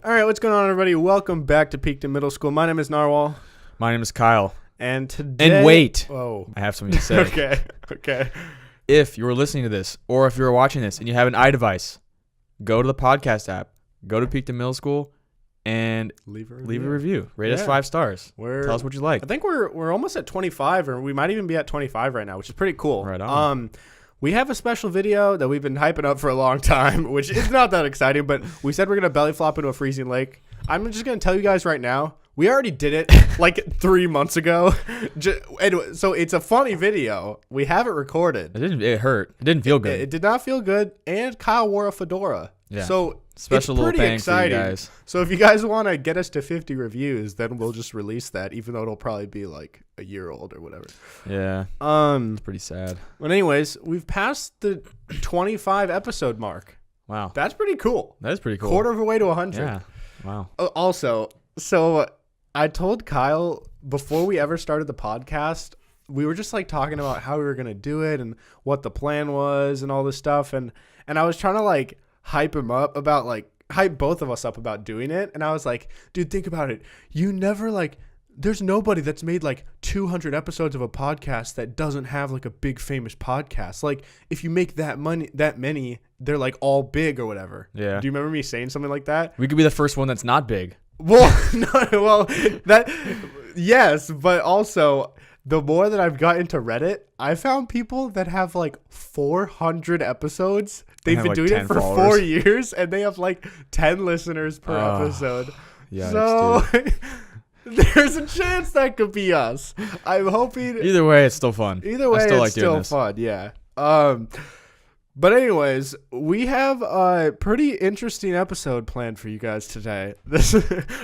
All right, what's going on, everybody? Welcome back to Peaked in Middle School. My name is Narwhal. My name is Kyle. And today... And wait. Oh. I have something to say. Okay. If you were listening to this, or if you were watching this and you have an iDevice, go to the podcast app, go to Peaked in Middle School, and leave a review. Rate us 5 stars. Tell us what you like. I think we're almost at 25, or we might even be at 25 right now, which is pretty cool. Right on. We have a special video that we've been hyping up for a long time, which is not that exciting, but we said we're going to belly flop into a freezing lake. I'm just going to tell you guys right now, we already did it like 3 months ago. So it's a funny video. We have it recorded. It hurt. It didn't feel good. It did not feel good, and Kyle wore a fedora. Yeah. So special it's pretty little thing exciting. for you guys. So if you guys want to get us to 50 reviews, then we'll just release that, even though it'll probably be like a year old or whatever. Yeah. It's pretty sad. But anyways, we've passed the 25 episode mark. Wow. That's pretty cool. That is pretty cool. Quarter of a way to 100. Yeah. Wow. Also, so I told Kyle before we ever started the podcast, we were just like talking about how we were going to do it and what the plan was and all this stuff. And I was trying to like hype both of us up about doing it. And I was like, dude, think about it. You never like, there's nobody that's made like 200 episodes of a podcast that doesn't have like a big famous podcast. Like if you make that many, they're like all big or whatever. Yeah. Do you remember me saying something like that? We could be the first one that's not big. Well, yes, but also the more that I've got into Reddit, I found people that have like 400 episodes. They've been doing it for followers. 4 years, and they have like 10 listeners per episode. Yeah. So there's a chance that could be us. I'm hoping. Either way, it's still fun. It's still fun. Yeah. But anyways, we have a pretty interesting episode planned for you guys today.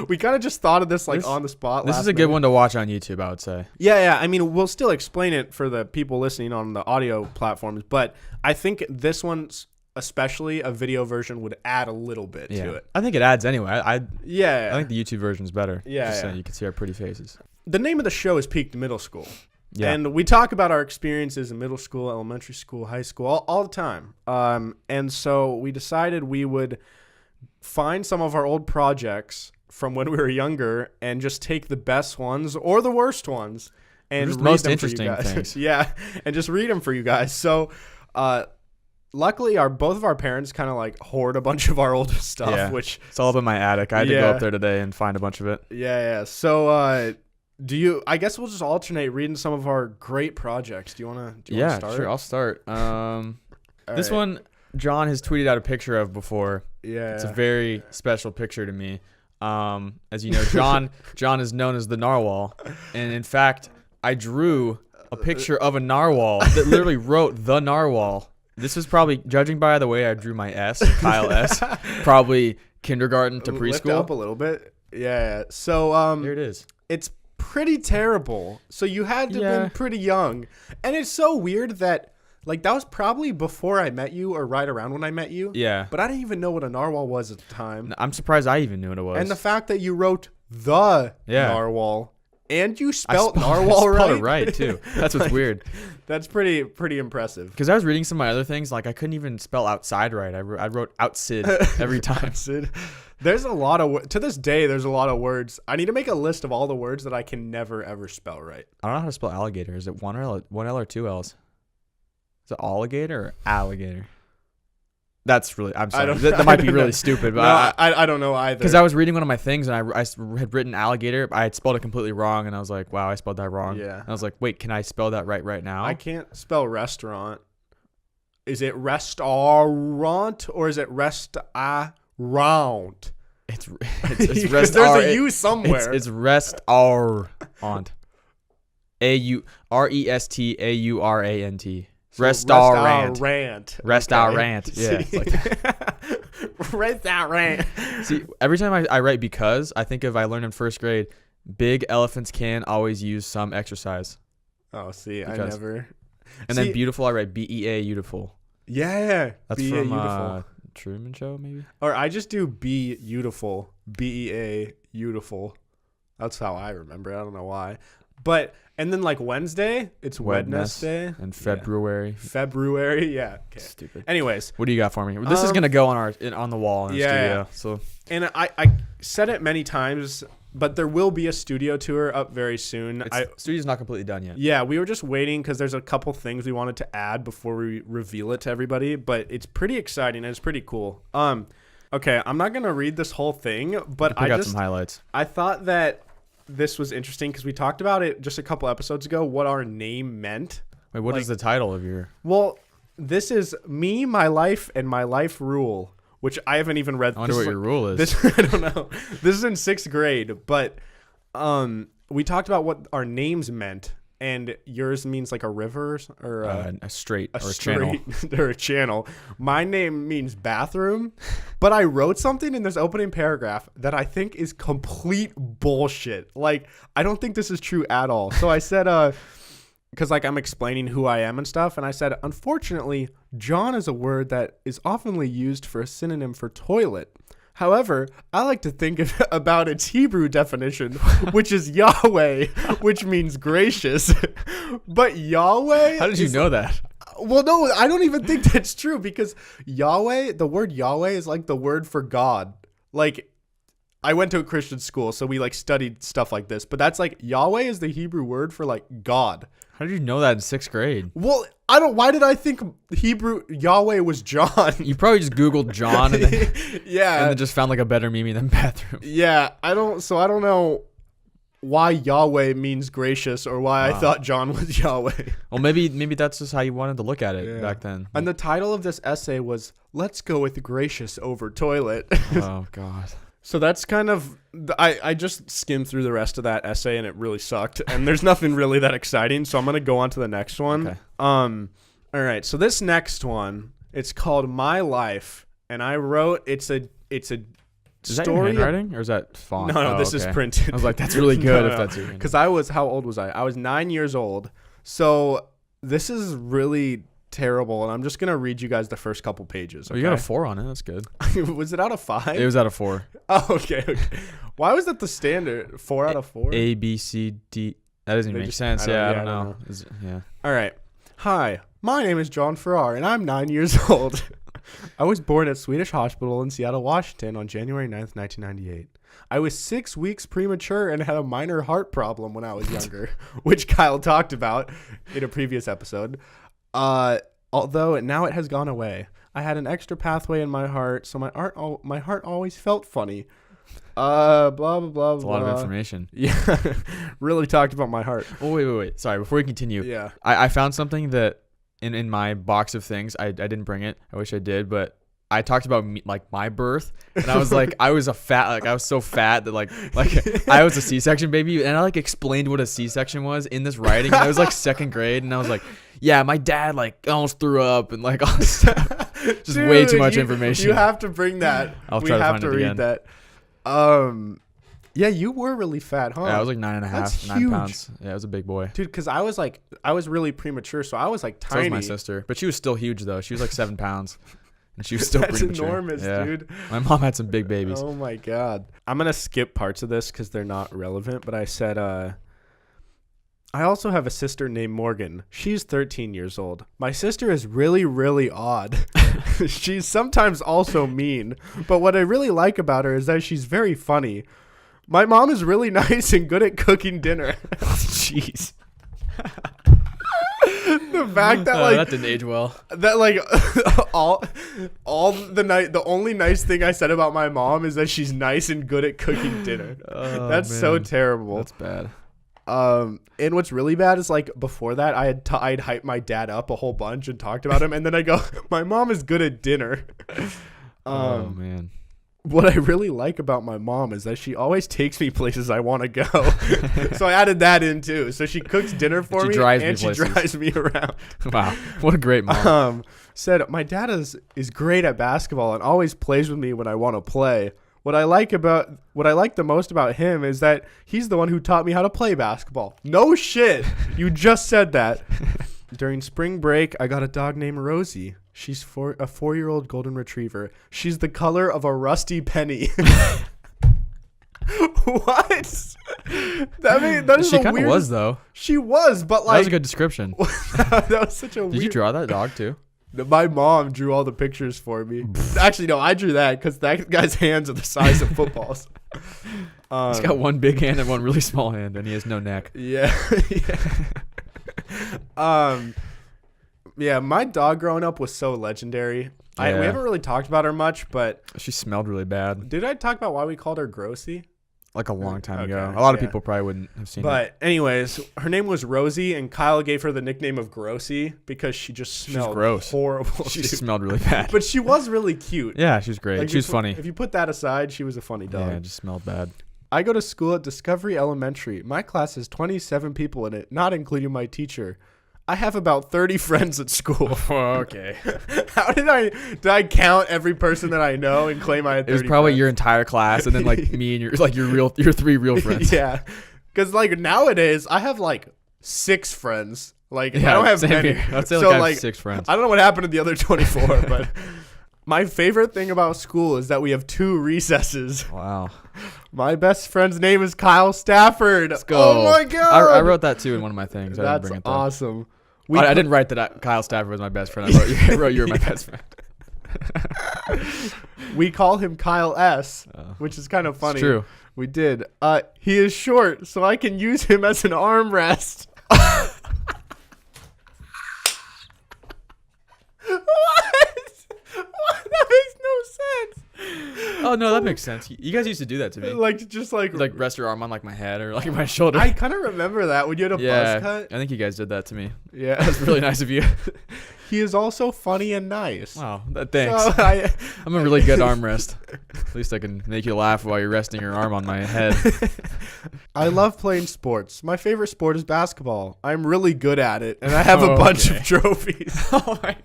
We kind of just thought of this on the spot. This is a good one to watch on YouTube, I would say. Yeah. I mean, we'll still explain it for the people listening on the audio platforms, but I think this one's especially a video version would add a little bit to it. I think it adds anyway. I think the YouTube version is better. Yeah. You can see our pretty faces. The name of the show is Peaked Middle School. Yeah. And we talk about our experiences in middle school, elementary school, high school, all the time. And so we decided we would find some of our old projects from when we were younger and just take the best ones or the worst ones and just read most them interesting for you guys. things. Yeah, and just read them for you guys. So luckily, both of our parents kind of like hoard a bunch of our old stuff, which it's all up in my attic. I had to go up there today and find a bunch of it. Yeah. So I guess we'll just alternate reading some of our great projects. Do you want to start? Yeah, sure. I'll start. This one, John has tweeted out a picture of before. Yeah. It's a very special picture to me. As you know, John is known as the Narwhal. And in fact, I drew a picture of a narwhal that literally wrote the Narwhal. This was probably, judging by the way I drew my S, Kyle S, probably kindergarten to preschool. Lift up a little bit. Yeah. So there it is. It's pretty terrible. So you had to have been pretty young. And it's so weird that like that was probably before I met you or right around when I met you. Yeah. But I didn't even know what a narwhal was at the time. I'm surprised I even knew what it was. And the fact that you wrote the narwhal and you spelled narwhal right. I spelled it right too. That's what's weird. That's pretty impressive. Because I was reading some of my other things, like I couldn't even spell outside right. I wrote outsid every time. Outsid. There's a lot of to this day. There's a lot of words. I need to make a list of all the words that I can never ever spell right. I don't know how to spell alligator. Is it one L or 2 L's? Is it alligator or alligator? That's really. I'm sorry. That might be really stupid, but no, I don't know either. Because I was reading one of my things and I had written alligator. I had spelled it completely wrong, and I was like, "Wow, I spelled that wrong." Yeah. And I was like, "Wait, can I spell that right now?" I can't spell restaurant. Is it restaurant or is it restaurant? It's rest. There's a U somewhere. It's restaurant. Restaurant. Restaurant. Okay. Yeah. It's like Restaurant. See, every time I write because, I think of I learned in first grade, big elephants can always use some exercise. Oh, see, because, I never. And then beautiful, I write BEA, beautiful. Yeah. That's Be-A, from beautiful. Truman Show, maybe? Or I just do be beautiful. BEA, beautiful. That's how I remember. I don't know why. But and then like Wednesday, it's Wednesday. And February. February, yeah. Okay. Stupid. Anyways, what do you got for me? This is gonna go on the wall in our studio. So and said it many times, but there will be a studio tour up very soon. Studio's not completely done yet. Yeah, we were just waiting because there's a couple things we wanted to add before we reveal it to everybody, but it's pretty exciting and it's pretty cool. Okay, I'm not gonna read this whole thing, but I got some highlights. I thought that this was interesting because we talked about it just a couple episodes ago, what our name meant. Wait, what is the title of your? Well, this is Me, My Life, and My Life Rule, which I haven't even read. I wonder what your rule is. I don't know. This is in 6th grade, but we talked about what our names meant, and yours means like a river or a strait or a channel. Or a channel. My name means bathroom, but I wrote something in this opening paragraph that I think is complete bullshit. Like, I don't think this is true at all. So I said, because like I'm explaining who I am and stuff, and I said, unfortunately, John is a word that is oftenly used for a synonym for toilet. However, I like to think about its Hebrew definition, which is Yahweh, which means gracious. But Yahweh... How did you know that? Well, no, I don't even think that's true because Yahweh, the word Yahweh is like the word for God. Like, I went to a Christian school, so we like studied stuff like this. But that's like, Yahweh is the Hebrew word for like God. How did you know that in 6th grade? Well, why did I think Hebrew Yahweh was John? You probably just Googled John and then, yeah. and then just found like a better meme than bathroom. Yeah, I don't know why Yahweh means gracious or why I thought John was Yahweh. Well, maybe that's just how you wanted to look at it back then. And the title of this essay was, Let's Go With Gracious Over Toilet. Oh, God. So that's kind of, I just skimmed through the rest of that essay and it really sucked. And there's nothing really that exciting. So I'm going to go on to the next one. Okay. All right. So this next one, it's called My Life. And I wrote, it's a Is story. that your handwriting or is that font? No, this is printed. I was like, that's really good if No. that's your handwriting. Because how old was I? I was 9 years old. So this is really terrible, and I'm just gonna read you guys the first couple pages. Okay? Oh, you got a 4 on it. That's good. Was it out of 5? It was out of 4. Oh, okay. Why was that the standard? 4 out of 4? A, B, C, D. That doesn't even make sense. I don't know. Yeah. All right. Hi, my name is John Farrar, and I'm 9 years old. I was born at Swedish Hospital in Seattle, Washington on January 9th, 1998. I was 6 weeks premature and had a minor heart problem when I was younger, which Kyle talked about in a previous episode. Although now it has gone away. I had an extra pathway in my heart, so my heart always felt funny. Blah, blah, blah, That's a lot of information. Yeah. Really talked about my heart. Oh, wait. Sorry, before we continue. Yeah. I found something that in my box of things, I didn't bring it. I wish I did, but I talked about my birth, and I was like, I was so fat that like I was a C-section baby, and I like explained what a C-section was in this writing, and I was like 2nd grade, and I was like, yeah, my dad like almost threw up and like all this stuff. Just Dude, way too much information. You have to bring that. I'll try to find it read again. that. Yeah, you were really fat, huh? Yeah, I was like 9 pounds. Yeah, I was a big boy. Dude, because I was really premature, so I was like So tiny. was my sister, but she was still huge though. She was like 7 pounds. And she was still That's premature. enormous, Yeah. dude. My mom had some big babies. Oh my God. I'm going to skip parts of this because they're not relevant, but I said, I also have a sister named Morgan. She's 13 years old. My sister is really, really odd. She's sometimes also mean, but what I really like about her is that she's very funny. My mom is really nice and good at cooking dinner. Jeez. The fact that like that didn't age well. that like the only nice thing I said about my mom is that she's nice and good at cooking dinner. Oh, That's so terrible. That's bad. And what's really bad is like before that I'd hyped my dad up a whole bunch and talked about him, and then I go, my mom is good at dinner. Oh man. What I really like about my mom is that she always takes me places I want to go. So I added that in too. So she cooks dinner for me and she drives me around. Wow. What a great mom. Said my dad is great at basketball and always plays with me when I want to play. What I like the most about him is that he's the one who taught me how to play basketball. No shit. You just said that. During spring break, I got a dog named Rosie. She's a 4-year-old golden retriever. She's the color of a rusty penny. What? That is she the kind of weirdest. was though. She was, but like That was a good description. that was such a. Did you draw that dog too? My mom drew all the pictures for me. Actually, no, I drew that because that guy's hands are the size of footballs. He's got one big hand and one really small hand, and he has no neck. Yeah. Yeah, my dog growing up was so legendary. We haven't really talked about her much, but She smelled really bad. did I talk about why we called her Grossy? Like a long time ago. Okay, A lot of yeah. people probably wouldn't have seen it. But anyways, her name was Rosie, and Kyle gave her the nickname of Grossy because she just smelled gross. horrible. She dude. smelled really bad. But she was really cute. Yeah, she was great. Like, She was if- funny. If you put that aside, she was a funny dog. Yeah, it just smelled bad. I go to school at Discovery Elementary. My class has 27 people in it, not including my teacher. I have about 30 friends at school. Okay. How did I count every person that I know and claim I had 30 It was probably friends? your entire class, and then like me and your 3 real friends. Yeah. Because like nowadays, I have like 6 friends. Like I Yeah, don't have same many. here. I'd say So, like I have 6 friends. I don't know what happened to the other 24, but my favorite thing about school is that we have 2 recesses. Wow. My best friend's name is Kyle Stafford. Let's Go. Oh my god! I wrote that too in one of my things. I didn't That's bring it though. awesome. I didn't write that Kyle Stafford was my best friend. I wrote you were my best friend. We call him Kyle S, which is kind of funny. It's true. We did. He is short, so I can use him as an armrest. What? That makes no sense. Oh no, that makes sense. You guys used to do that to me. Like just like Like rest your arm on like my head or like my shoulder. I kind of remember that when you had a yeah, buzz cut. I think you guys did that to me. Yeah, That's really nice of you. He is also funny and nice. Wow, thanks. So I'm a really good armrest. At least I can make you laugh while you're resting your arm on my head. I love playing sports. My favorite sport is basketball. I'm really good at it, and I have a bunch of trophies. Oh my god.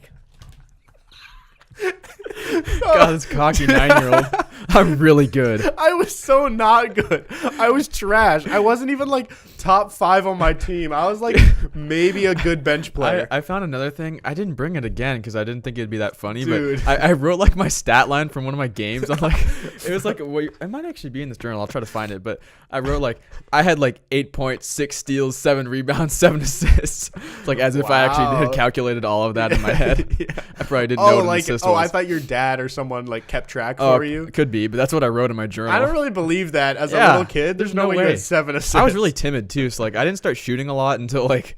God, this cocky 9-year-old. I'm really good. I was so not good. I was trash. I wasn't even like top 5 on my team. I was like maybe a good bench player. I found another thing. I didn't bring it again because I didn't think it'd be that funny. Dude. But I wrote like my stat line from one of my games. I'm like, it was like, wait, it might actually be in this journal. I'll try to find it. But I wrote like, I had like 8 points, 6 steals, 7 rebounds, 7 assists. It's like as if I actually had calculated all of that in my head. Yeah. I probably didn't know what an assist was. I thought your dad or someone like kept track for you. Could be, but that's what I wrote in my journal. I don't really believe that as a Yeah, little kid. There's no way you had 7 assists. I was really timid too, so like I didn't start shooting a lot until like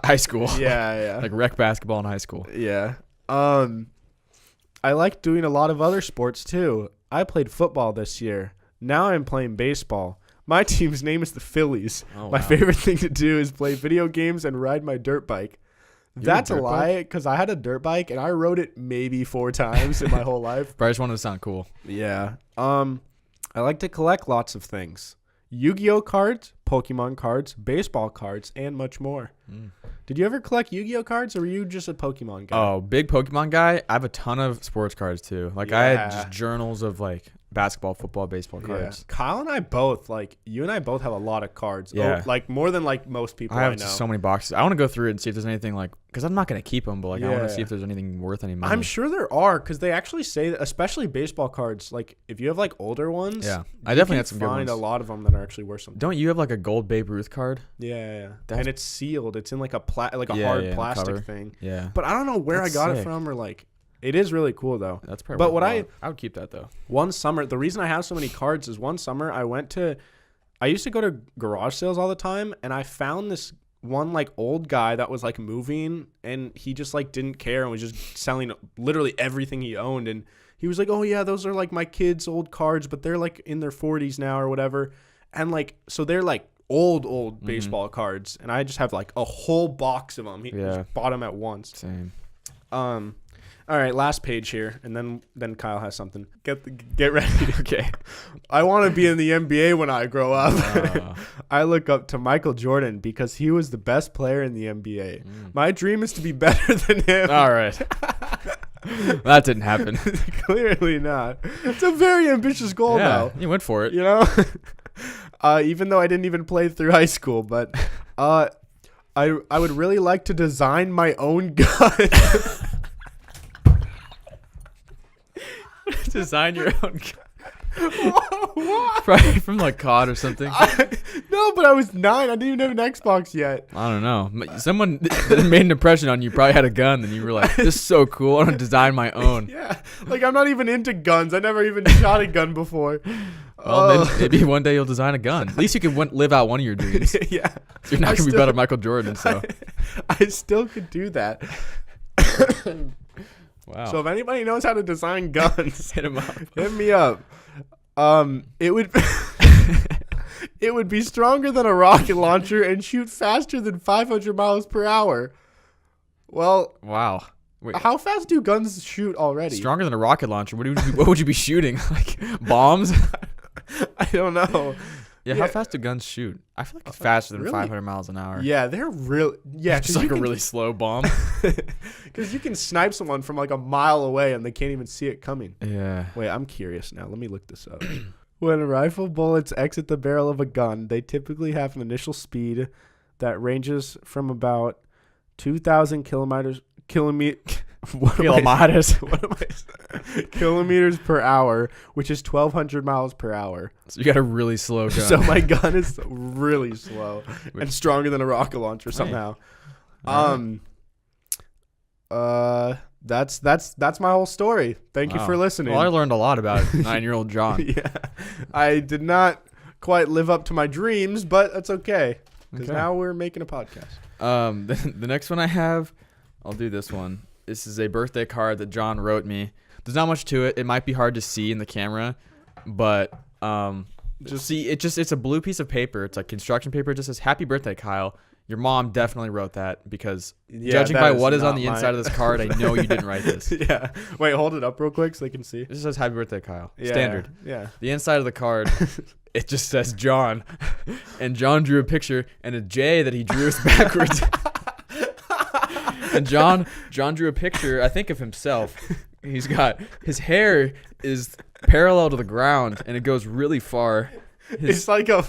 high school. Yeah. Like rec basketball in high school. Yeah. I like doing a lot of other sports too. I played football this year. Now I'm playing baseball. My team's name is the Phillies. Oh, My wow. favorite thing to do is play video games and ride my dirt bike. have a That's a dirt lie because I had a dirt bike and I rode it maybe 4 times in my whole life. But I just wanted to sound cool. Yeah. I like to collect lots of things. Yu-Gi-Oh cards, Pokemon cards, baseball cards, and much more. Did you ever collect Yu-Gi-Oh cards or were you just a Pokemon guy? Oh, big Pokemon guy. I have a ton of sports cards too. Like I had just journals of like basketball, football, baseball cards. Yeah. Kyle and I both, like, you and I both have a lot of cards. Yeah. Oh, like, more than, like, most people I I, have know. just so many boxes. I want to go through it and see if there's anything like, because I'm not going to keep them, but like I want to see Yeah. if there's anything worth any money. I'm sure there are, because they actually say that, especially baseball cards, like, if you have, like, older ones. Yeah. I you definitely can had some good find ones. a lot of them that are actually worth something. Don't you have like a gold Babe Ruth card? Yeah. That's- And it's sealed. It's in, like, a Yeah, hard yeah, plastic cover. thing. Yeah. But I don't know where That's I got it sick. from or, like, it is really cool, though. That's probably. But what I would keep that though. One summer, the reason I have so many cards is one summer I used to go to garage sales all the time, and I found this one like old guy that was like moving, and he just like didn't care and was just selling literally everything he owned. And he was like, "Oh yeah, those are like my kids' old cards, but they're like in their 40s now or whatever." And like, so they're like old baseball cards, and I just have like a whole box of them. He just bought them at once. Same. All right, last page here, and then Kyle has something. Get ready. Okay. I want to be in the NBA when I grow up. I look up to Michael Jordan because he was the best player in the NBA. My dream is to be better than him. All right. That didn't happen. Clearly not. It's a very ambitious goal, though. You went for it. You know, even though I didn't even play through high school, but I would really like to design my own gun. Design your own. What? Probably from like COD or something. No, but I was 9. I didn't even have an Xbox yet. I don't know. Someone that made an impression on you probably had a gun, and you were like, "This is so cool. I want to design my own." Yeah, like I'm not even into guns. I never even shot a gun before. Well, maybe one day you'll design a gun. At least you can live out one of your dreams. Yeah, You're not gonna be better than Michael Jordan, so. I still could do that. Wow. So if anybody knows how to design guns, Hit him up. hit me up. It would it would be stronger than a rocket launcher and shoot faster than 500 miles per hour. Well, Wow. Wait. how fast do guns shoot already? Stronger than a rocket launcher. What would you be shooting? Like bombs? I don't know. Yeah. How fast do guns shoot? I feel like it's faster than really? 500 miles an hour. Yeah, they're real. Yeah, Just like a really slow bomb. because you can snipe someone from like a mile away and they can't even see it coming. Yeah. Wait, I'm curious now. Let me look this up. When rifle bullets exit the barrel of a gun, they typically have an initial speed that ranges from about 2,000 kilometers per hour, which is 1,200 miles per hour. So you got a really slow gun. So my gun is really slow and stronger than a rocket launcher somehow. That's my whole story. Thank you for listening. Well, I learned a lot about 9-year-old John. Yeah, I did not quite live up to my dreams, but that's okay because now we're making a podcast. The next one I have, I'll do this one. This is a birthday card that John wrote me. There's not much to it. It might be hard to see in the camera, but it's a blue piece of paper. It's like construction paper. It just says "Happy Birthday, Kyle." Your mom definitely wrote that because judging by what is on the inside of this card, I know you didn't write this. Yeah. Wait, hold it up real quick so they can see. It just says "Happy Birthday, Kyle." Yeah, Standard. Yeah. The inside of the card, it just says John, and John drew a picture and a J that he drew is backwards. And John drew a picture, I think, of himself. He's got his hair is parallel to the ground and it goes really far. It's like a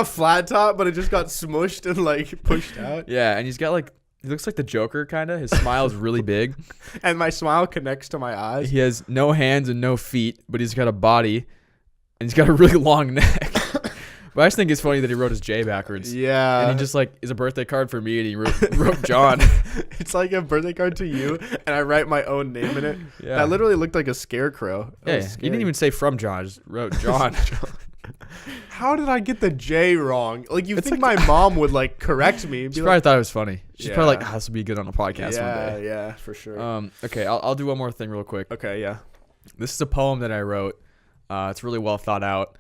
flat top, but it just got smushed and like pushed out. Yeah, and he's got like he looks like the Joker kind of. His smile is really big, and my smile connects to my eyes. He has no hands and no feet, but he's got a body, and he's got a really long neck. But I just think it's funny that he wrote his J backwards. Yeah. And he just like is a birthday card for me, and he wrote John. It's like a birthday card to you, and I write my own name in it. Yeah. That literally looked like a scarecrow. Yeah, he didn't even say from John. Just wrote John. How did I get the J wrong? Like you think my mom would like correct me? And She be probably like, thought it was funny. She's probably like, Yeah. this will be good on a podcast one day. Yeah, for sure. Okay, I'll do one more thing real quick. Okay, yeah. This is a poem that I wrote. It's really well thought out.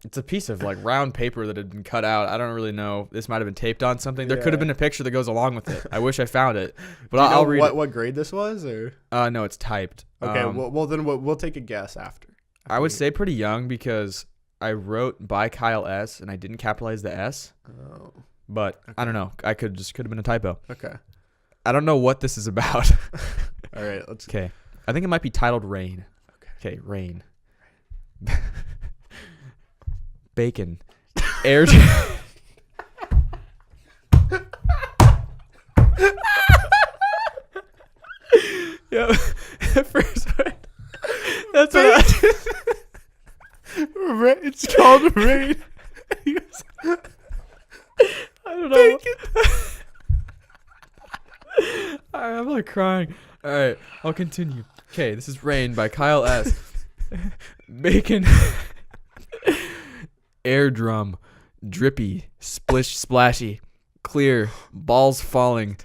It's a piece of like round paper that had been cut out. I don't really know. This might have been taped on something. There could have been a picture that goes along with it. I wish I found it, but I'll read what grade this was, or no, it's typed. okay. Well, then we'll take a guess after. I would say pretty young because I wrote by Kyle S. and I didn't capitalize the S. Oh, But I don't know. Could have been a typo. okay. I don't know what this is about. All right, let's. Okay. I think it might be titled Rain. Okay, Rain. Bacon. Air. Yeah. First one. That's what It's called rain. I don't know. I'm like crying. All right, I'll continue. Okay, this is Rain by Kyle S. Bacon. Air drum. Drippy. Splish splashy. Clear. Balls falling.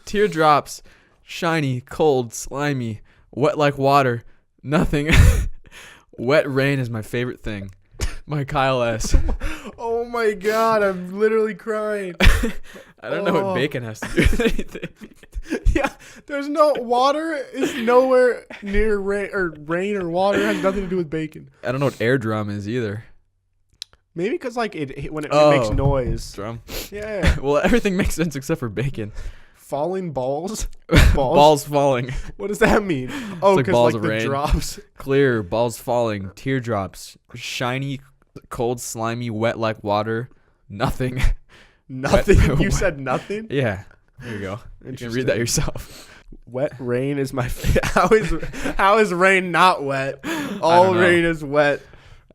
Teardrops. Shiny. Cold. Slimy. Wet like water. Nothing. Wet rain is my favorite thing. My Kyle S. Oh my god, I'm literally crying. I don't know what bacon has to do with anything. Yeah, there's no water is nowhere near rain or water has nothing to do with bacon. I don't know what air drum is either. Maybe because like when it makes noise. Drum. Yeah. Well, everything makes sense except for bacon. Falling balls. Balls falling. What does that mean? Oh, like because balls like of the rain. drops. Clear. Balls falling. Teardrops. Shiny. Cold. Slimy. Wet like water. Nothing. Nothing. You Wet. said nothing. Yeah. There you go. You can read that yourself. Wet rain is my how is rain not wet? All rain is wet.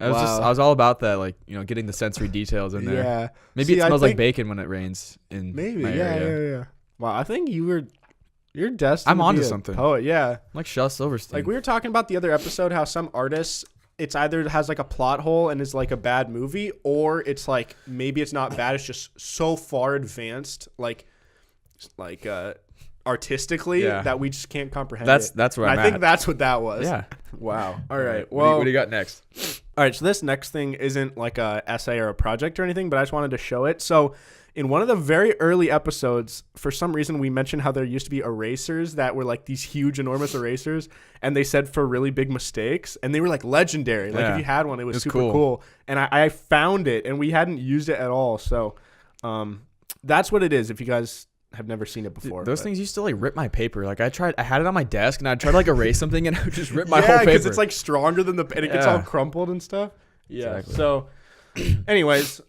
I was all about that, like, getting the sensory details in there. Yeah. Maybe it smells like bacon when it rains in maybe. my area. Yeah. Wow, I think you're destined. I'm to onto be a something. Poet, yeah. I'm like Shel Silverstein. Like we were talking about the other episode, how some artists, it's either has like a plot hole and is like a bad movie, or it's like maybe it's not bad, it's just so far advanced, like artistically, that we just can't comprehend. That's where I'm I at. think that's what that was. Yeah. Wow. All right. What do you got next? All right. So this next thing isn't like a essay or a project or anything, but I just wanted to show it. So in one of the very early episodes, for some reason, we mentioned how there used to be erasers that were like these huge, enormous erasers, and they said for really big mistakes, and they were like legendary. Like if you had one, it was super cool. And I found it, and we hadn't used it at all. So that's what it is. If you guys have never seen it before, those things used to like rip my paper. Like I had it on my desk, and I'd try to like erase something, and I would just rip my whole paper. Because it's like stronger than and it gets all crumpled and stuff. Yeah. Exactly. So, anyways.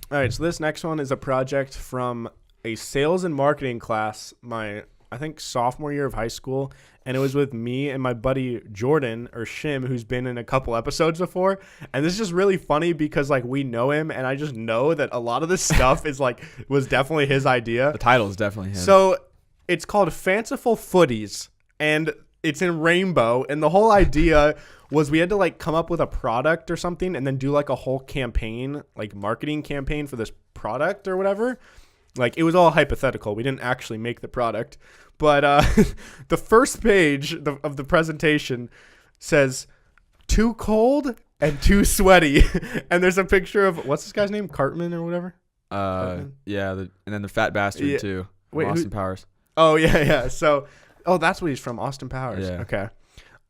All right, so this next one is a project from a sales and marketing class, I think sophomore year of high school, and it was with me and my buddy Jordan, or Shim, who's been in a couple episodes before. And this is just really funny because like we know him, and I just know that a lot of this stuff was definitely his idea. The title is definitely him. So it's called Fanciful Footies, and it's in rainbow, and the whole idea was we had to like come up with a product or something and then do like a whole campaign, like marketing campaign for this product or whatever. Like it was all hypothetical. We didn't actually make the product. But the first page of the presentation says, "Too cold and too sweaty." And there's a picture of, what's this guy's name? Cartman or whatever? Yeah. And then the fat bastard too. Wait, Austin Powers. Oh, yeah. So, that's what he's from, Austin Powers. Yeah. Okay.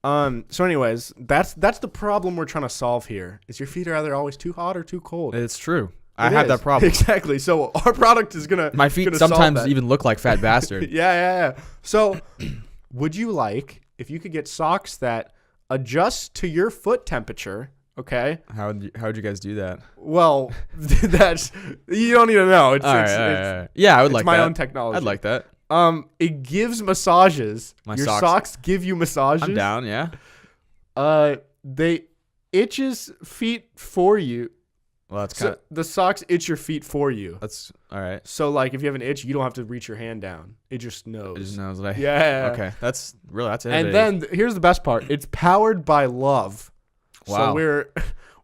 So anyways, that's the problem we're trying to solve here. Is your feet are either always too hot or too cold? It's true. I have that problem. Exactly. So our product is my feet sometimes even look like fat bastard. Yeah. So would you like if you could get socks that adjust to your foot temperature? Okay. How'd you guys do that? Well, that's, you don't need to know. It's, all right. Yeah, I would like that. It's my own technology. I'd like that. It gives massages. Your socks give you massages. I'm down, yeah. They itches feet for you. Well, that's kind of, the socks itch your feet for you. That's all right. So like if you have an itch, you don't have to reach your hand down. It just knows. It just knows. Like, yeah. Okay. That's it. And then here's the best part. It's powered by love. Wow. So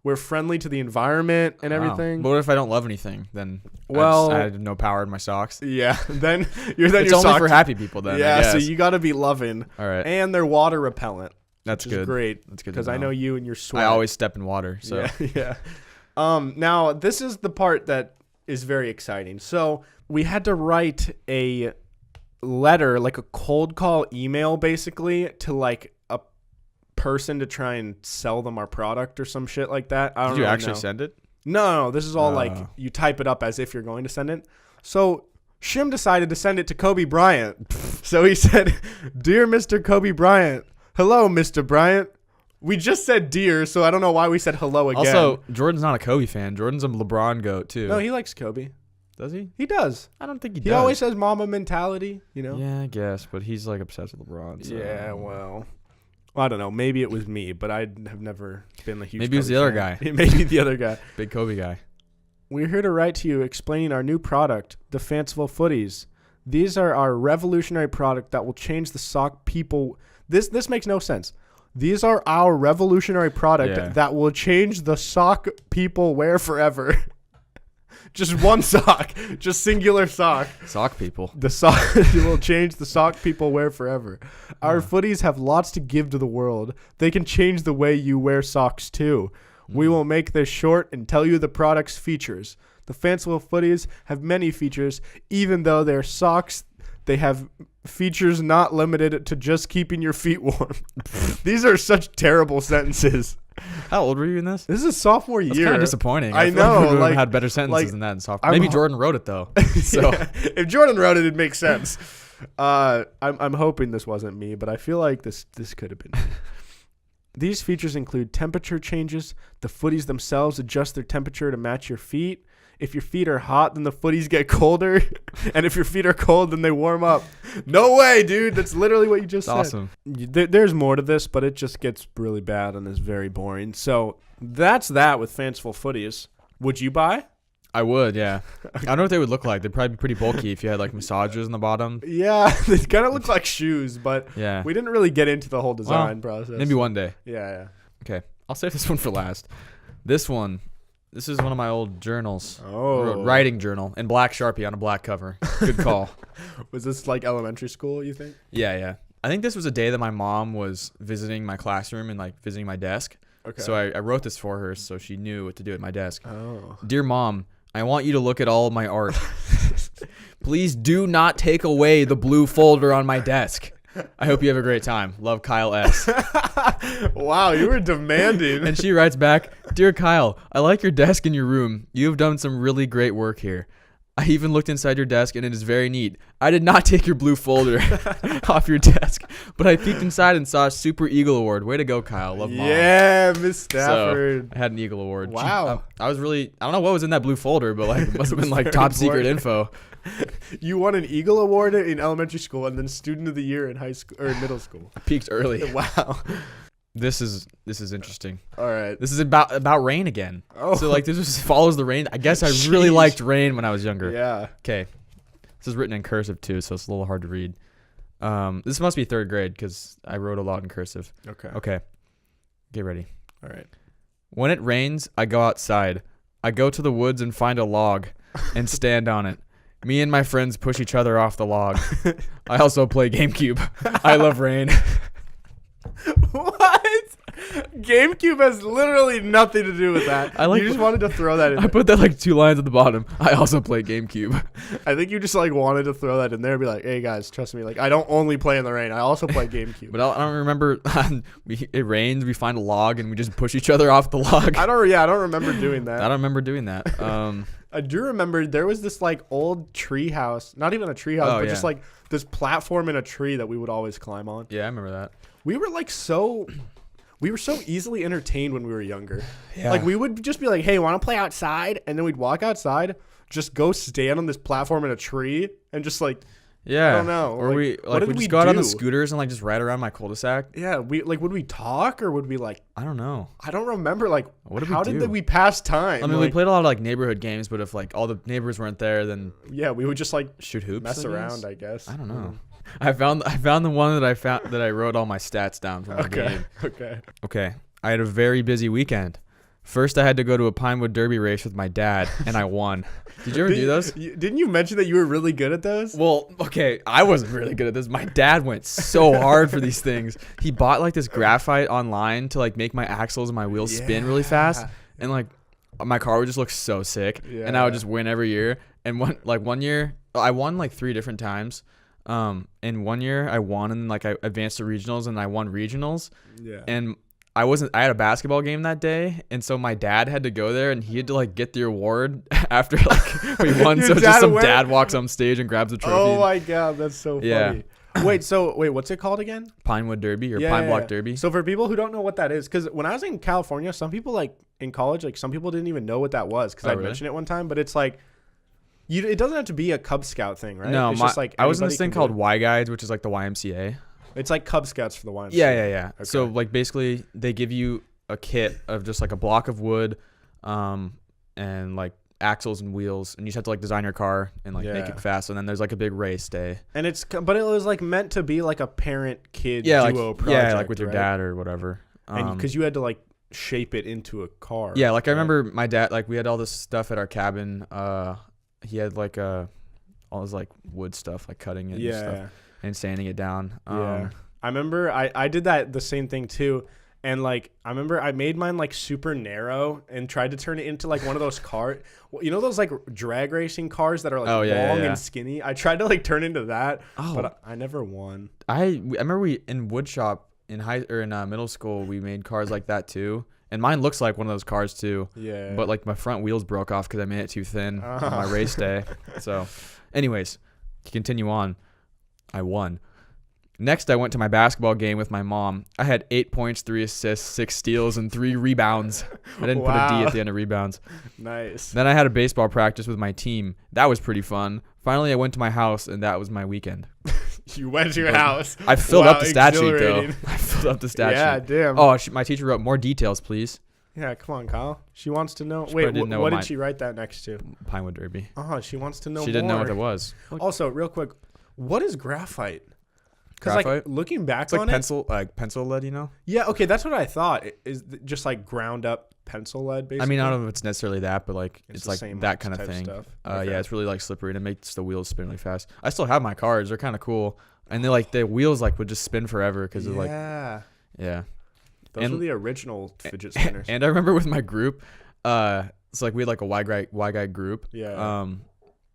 we're friendly to the environment and everything. But what if I don't love anything? Then I had no power in my socks. Yeah. Then it's your only socks for happy people then. Yeah. So you got to be loving. All right. And they're water repellent. That's good. Great. That's good. Because I know you and your sweat. I always step in water. So yeah. Now this is the part that is very exciting. So we had to write a letter, like a cold call email, basically to like a person to try and sell them our product or some shit like that. I don't know. Did you actually send it? No. This is all like you type it up as if you're going to send it. So Shim decided to send it to Kobe Bryant. So he said, "Dear Mr. Kobe Bryant, hello, Mr. Bryant." We just said dear, so I don't know why we said hello again. Also, Jordan's not a Kobe fan. Jordan's a LeBron goat too. No, he likes Kobe. Does he? He does. I don't think he does. He always says mama mentality, you know? Yeah, I guess, but he's like obsessed with LeBron. So. Yeah, well, I don't know. Maybe it was me, but I have never been a huge Maybe it was the other guy. Maybe the other guy. Big Kobe guy. We're here to write to you explaining our new product, the Fanciful Footies. These are our revolutionary product that will change the sock people. This makes no sense. These are our revolutionary product that will change the sock people wear forever. Just one sock. Just singular sock. Sock people. The sock will change the sock people wear forever. Our footies have lots to give to the world. They can change the way you wear socks too. We will make this short and tell you the product's features. The Fanciful Footies have many features. Even though they're socks, they have features not limited to just keeping your feet warm. These are such terrible sentences. How old were you in this? This is sophomore year. It's kind of disappointing. I feel know. Like we like, had better sentences than that in sophomore. Maybe Jordan wrote it though. So if Jordan wrote it, it'd make sense. I'm hoping this wasn't me, but I feel like this could have been me. These features include temperature changes. The footies themselves adjust their temperature to match your feet. If your feet are hot, then the footies get colder. And if your feet are cold, then they warm up. No way, dude. That's literally what you just said. Awesome. There's more to this, but it just gets really bad and is very boring. So that's that with fanciful footies. Would you buy? I would, yeah. I don't know what they would look like. They'd probably be pretty bulky if you had like massagers in the bottom. Yeah, they kind of look like shoes, but Yeah. we didn't really get into the whole design process. Maybe one day. Yeah. Okay. I'll save this one for last. This is one of my old journals. Oh. Writing journal in black Sharpie on a black cover. Good call. Was this like elementary school, you think? Yeah. I think this was a day that my mom was visiting my classroom and like visiting my desk. Okay. So I wrote this for her so she knew what to do at my desk. Oh. Dear Mom, I want you to look at all of my art. Please do not take away the blue folder on my desk. I hope you have a great time. Love, Kyle S. Wow, you were demanding. And she writes back, Dear Kyle, I like your desk in your room. You have done some really great work here. I even looked inside your desk and it is very neat. I did not take your blue folder off your desk, but I peeked inside and saw a Super Eagle Award. Way to go, Kyle. Love, Mom. Yeah, Miss Stafford. So, I had an Eagle Award. Wow. I was really, I don't know what was in that blue folder, but like it must have been like top secret info. You won an Eagle Award in elementary school and then Student of the Year in high school or middle school. I peaked early. Wow. This is interesting. All right. This is about rain again. Oh. So like this just follows the rain. I guess I really Sheesh. liked rain when I was younger. Yeah. Okay. This is written in cursive too, so it's a little hard to read. This must be third grade because I wrote a lot in cursive. Okay. Get ready. All right. When it rains, I go outside. I go to the woods and find a log and stand on it. Me and my friends push each other off the log. I also play GameCube. I love rain. What? GameCube has literally nothing to do with that. You just wanted to throw that in. I put that like 2 lines at the bottom. I also play GameCube. I think you just like wanted to throw that in there and be like, hey guys, trust me. Like I don't only play in the rain. I also play GameCube. But I don't remember. It rains. We find a log and we just push each other off the log. I don't remember doing that. I don't remember doing that. I do remember there was this like old tree house, not even a tree house, but just like this platform in a tree that we would always climb on. Yeah, I remember that. We were so easily entertained when we were younger. Yeah. Like we would just be like, hey, want to play outside? And then we'd walk outside, just go stand on this platform in a tree and just like, yeah, I don't know. Or like, we what did just we go out on the do? scooters and like just ride around my cul-de-sac. Yeah, would we talk or would we like? I don't know. I don't remember. Like, What did how we do? did we pass time? I mean, like, we played a lot of like neighborhood games, but if like all the neighbors weren't there, then yeah, we would just like shoot hoops, mess I guess? around. I guess. I don't know. I found the one that I wrote all my stats down from the game. Okay. I had a very busy weekend. First, I had to go to a Pinewood Derby race with my dad, and I won. Did you ever do those? Didn't you mention that you were really good at those? Well, okay, I wasn't really good at this. My dad went so hard for these things. He bought like this graphite online to like make my axles and my wheels spin really fast, and like my car would just look so sick, and I would just win every year. And one year, I won like 3 different times. And 1 year I won, and like I advanced to regionals, and I won regionals. Yeah. And I had a basketball game that day, and so my dad had to go there, and he had to like get the award after like we won. So just some dad walks on stage and grabs the trophy. Oh my god, that's so funny. Wait, what's it called again? Pinewood Derby or Pine Block Derby. So for people who don't know what that is, because when I was in California, some people like in college, like some people didn't even know what that was because I mentioned it one time, but it's like. It doesn't have to be a Cub Scout thing, right? No, it's just like I was in this thing called Y Guides, which is like the YMCA. It's like Cub Scouts for the YMCA. Yeah. Okay. So like basically they give you a kit of just like a block of wood, and like axles and wheels, and you just have to like design your car and like make it fast. And then there's like a big race day. And but it was like meant to be like a parent-kid duo project. Yeah, like with your dad or whatever. And because you had to like shape it into a car. Yeah, like I remember my dad, like we had all this stuff at our cabin. He had like all his like wood stuff, like cutting it and stuff and sanding it down. I remember I did the same thing too. And like I remember I made mine like super narrow and tried to turn it into like one of those cars. You know those like drag racing cars that are like long and skinny? I tried to like turn into that, but I never won. I remember we in wood shop in middle school we made cars like that too. And mine looks like one of those cars too. Yeah. But like my front wheels broke off because I made it too thin on my race day. So, anyways, to continue on, I won. Next, I went to my basketball game with my mom. I had 8 points, 3 assists, 6 steals, and 3 rebounds. I didn't put a D at the end of rebounds. Nice. Then I had a baseball practice with my team. That was pretty fun. Finally, I went to my house, and that was my weekend. You went to your house. I filled up the stat sheet, though. I filled up the stat sheet. Yeah, damn. Oh, my teacher wrote more details, please. Yeah, come on, Kyle. She wants to know. She Wait, probably didn't know what what did my- she write that next to? Pinewood Derby. Oh, she wants to know She didn't know more. what it was. Also, real quick, what is graphite? Because like Graphite? looking back It's like on pencil lead, you know? yeah, okay, that's what I thought. It is just like ground up pencil lead, basically. I mean, I don't know if it's necessarily that, but like It's it's the like same that kind of type thing. stuff. Okay. Yeah, it's really like slippery and it makes the wheels spin really fast. I still have my cars; they're kind of cool, and they like the wheels like would just spin forever because of like yeah. Those And- were the original fidget spinners. And I remember with my group, it's like we had like a Y guy group. Yeah.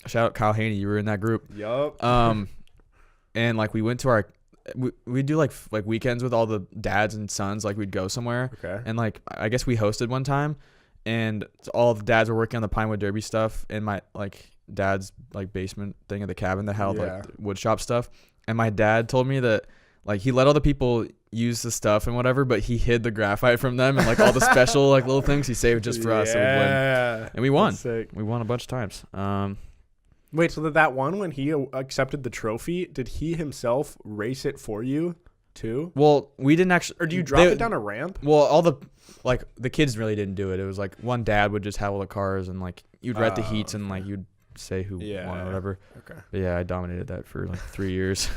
Shout out Kyle Haney, you were in that group. Yup. And like we went to we do like weekends with all the dads and sons. Like we'd go somewhere. Okay. And like I guess we hosted one time, and all the dads were working on the Pinewood Derby stuff in my like dad's like basement thing of the cabin that held Yeah. like wood shop stuff. And my dad told me that like he let all the people use the stuff and whatever, but he hid the graphite from them and like all the special like little things he saved just for us. So we'd win. Yeah. And we won. That's sick. We won a bunch of times. Wait, so that one when he accepted the trophy, did he himself race it for you too? Well, we didn't actually. Or do you drop it down a ramp? Well, all the like the kids really didn't do it. It was like one dad would just have all the cars and like you'd write the heats and like you'd say who won or whatever. Okay. But yeah, I dominated that for like 3 years.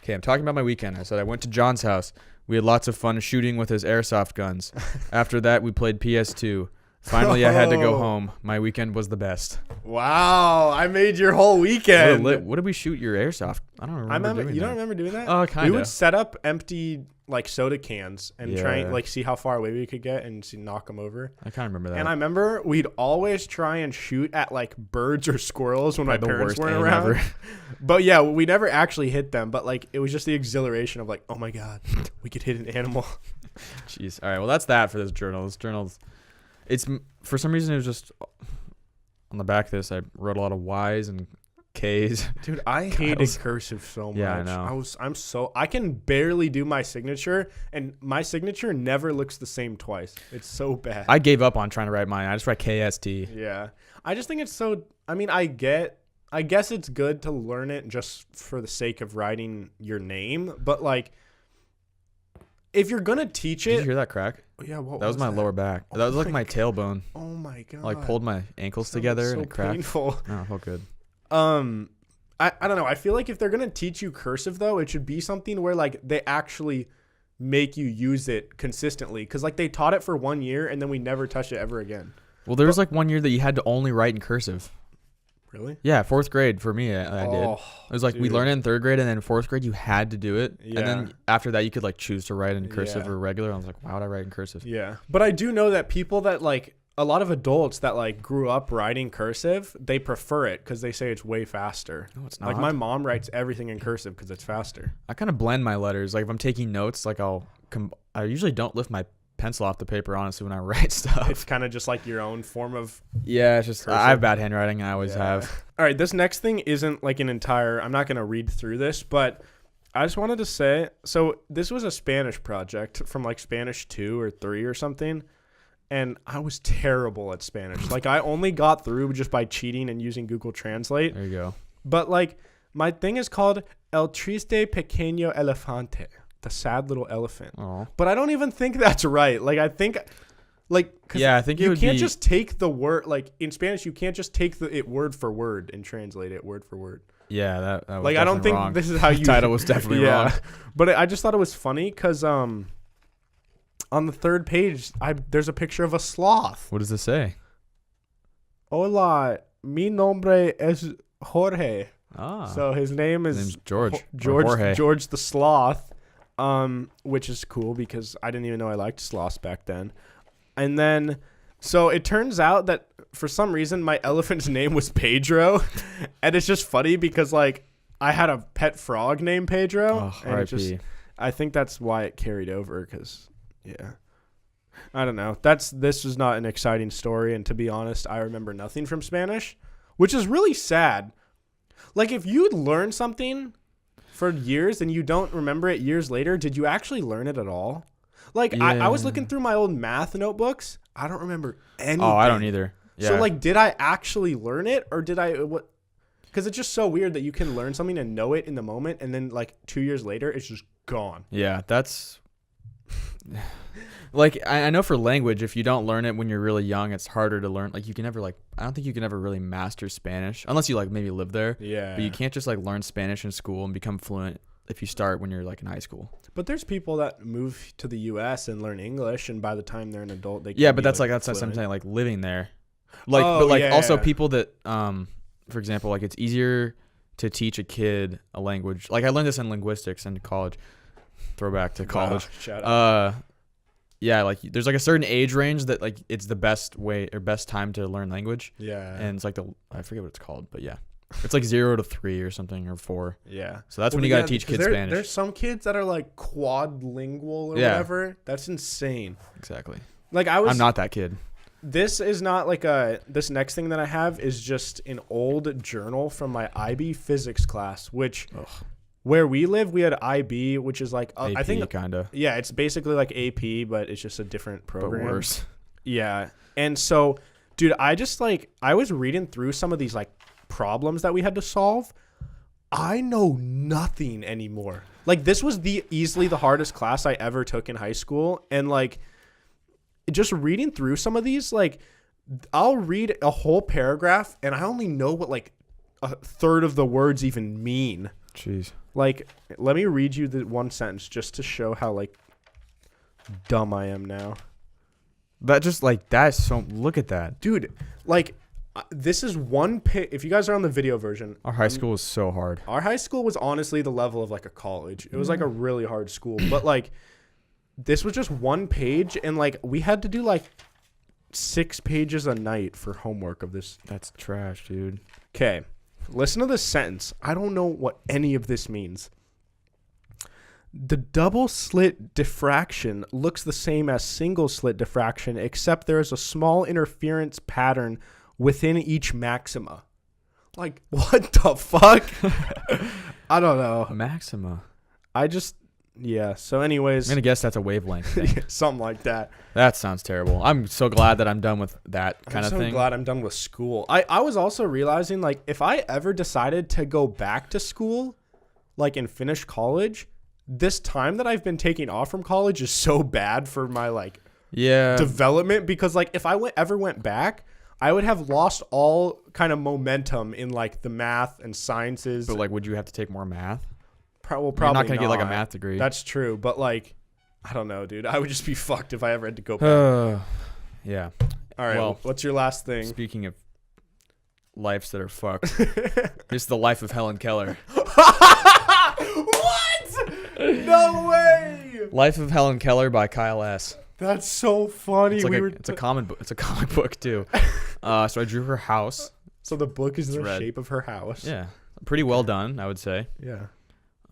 Okay, I'm talking about my weekend. I said I went to John's house. We had lots of fun shooting with his airsoft guns. After that, we played PS2. Finally, I had to go home. My weekend was the best. Wow, I made your whole weekend. What did we shoot your airsoft? I don't remember. You don't remember doing that? Oh, kind We of. would set up empty like soda cans and try and Yeah. like see how far away we could get and knock them over. I kind of remember that. And I remember we'd always try and shoot at like birds or squirrels when my The parents worst weren't aim around. ever. But yeah, we never actually hit them. But like it was just the exhilaration of like, oh my god, we could hit an animal. Jeez. All right. Well, that's that for this journal. This journal's. It's for some reason it was just on the back of this. I wrote a lot of Y's and K's. Dude, I hated cursive so much. Yeah, I know. I can barely do my signature, and my signature never looks the same twice. It's so bad. I gave up on trying to write mine. I just write KST. Yeah. I just think it's so, I mean, I guess it's good to learn it just for the sake of writing your name, but like if you're going to teach Did you it. hear that crack? Yeah, what That was my lower back. That was like my tailbone. Oh my god. I like pulled my ankles That together was and so it cracked. painful. Oh, it felt good. I don't know. I feel like if they're going to teach you cursive though, it should be something where like they actually make you use it consistently, cuz like they taught it for 1 year and then we never touched it ever again. Well, there was like 1 year that you had to only write in cursive. Really? Yeah, 4th grade for me, I did. It was like we dude. learned it in 3rd grade, and then 4th grade you had to do it. Yeah. And then after that, you could like choose to write in cursive Yeah. or regular. I was like, why would I write in cursive? Yeah. But I do know that people that like a lot of adults that like grew up writing cursive, they prefer it because they say it's way faster. No, it's not. Like my mom writes everything in cursive because it's faster. I kind of blend my letters. Like if I'm taking notes, like I usually don't lift my pencil off the paper, honestly, when I write stuff. It's kind of just like your own form of. Yeah, it's just cursive. I have bad handwriting. And I always have. All right, this next thing isn't like an entire. I'm not gonna read through this, but I just wanted to say. So this was a Spanish project from like Spanish 2 or 3 or something, and I was terrible at Spanish. Like I only got through just by cheating and using Google Translate. There you go. But like my thing is called El Triste Pequeño Elefante, the sad little elephant. Oh. But I don't even think that's right. Like I think, like, 'cause Yeah, I think it you would can't be- just take the word like in Spanish. You can't just take it word for word and translate it word for word. Yeah, that was Like I don't definitely think wrong. this is how you. The title was definitely wrong. But I just thought it was funny because on the 3rd page there's a picture of a sloth. What does this say? Hola, mi nombre es Jorge. Ah, So his name his name's is George. Or George Jorge. George the Sloth, which is cool because I didn't even know I liked sloths back then. And then, so it turns out that for some reason my elephant's name was Pedro, and it's just funny because like I had a pet frog named Pedro, Oh, and it just R.I.P. I think that's why it carried over because yeah. I don't know. This was not an exciting story, and to be honest, I remember nothing from Spanish, which is really sad. Like if you'd learn something for years and you don't remember it years later, did you actually learn it at all? Like, I was looking through my old math notebooks. I don't remember anything. Oh, I don't either. Yeah. So, like, did I actually learn it or did I what? Because it's just so weird that you can learn something and know it in the moment, and then like 2 years later, it's just gone. Yeah, that's like I know for language, if you don't learn it when you're really young, it's harder to learn. Like you can never I don't think you can ever really master Spanish unless you like maybe live there. Yeah. But you can't just like learn Spanish in school and become fluent if you start when you're like in high school. But there's people that move to the U.S. and learn English, and by the time they're an adult, they can Yeah, but be, that's what I'm fluent. saying, like living there. Like, but like also people that for example, like it's easier to teach a kid a language. Like I learned this in linguistics in college. Throwback to college. Wow, shout out. Yeah, like there's like a certain age range that like it's the best way or best time to learn language. Yeah. And it's like I forget what it's called, but yeah. It's like 0 to 3 or something or 4. Yeah. So that's when you got to teach kids Spanish. There's some kids that are like quadlingual or whatever. That's insane. Exactly. Like I'm not that kid. This is not like this next thing that I have is just an old journal from my IB physics class, which where we live, we had IB, which is like, AP, I think kind of. Yeah, it's basically like AP, but it's just a different program. But worse. Yeah. And so, dude, I was reading through some of these like problems that we had to solve. I know nothing anymore. Like this was easily the hardest class I ever took in high school. And like, just reading through some of these, like I'll read a whole paragraph and I only know what like a third of the words even mean. Jeez. Like, let me read you the one sentence just to show how like dumb I am now. That just like that's so. Look at that, dude. Like, this is one page. If you guys are on the video version, our high school was so hard. Our high school was honestly the level of like a college. It was like a really hard school, but like. This was just one page, and like we had to do like 6 pages a night for homework of this. That's trash, dude. Okay, listen to this sentence. I don't know what any of this means. The double slit diffraction looks the same as single slit diffraction, except there is a small interference pattern within each maxima. Like, what the fuck? I don't know. Maxima. Yeah, so anyways. I'm going to guess that's a wavelength thing. Something like that. That sounds terrible. I'm so glad that I'm done with that kind of thing. I'm so glad I'm done with school. I was also realizing, like, if I ever decided to go back to school, like, and finish college, this time that I've been taking off from college is so bad for my, like, development. Because, like, if I ever went back, I would have lost all kind of momentum in, like, the math and sciences. But, like, would you have to take more math? Well, probably You're not going to get like a math degree. That's true. But like, I don't know, dude. I would just be fucked if I ever had to go back. Yeah. All right. Well, what's your last thing? Speaking of lives that are fucked, here's the life of Helen Keller. What? No way. Life of Helen Keller by Kyle S. That's so funny. It's a comic book. It's a comic book too. So I drew her house. So the book is the shape of her house. Yeah. Pretty well done, I would say. Yeah.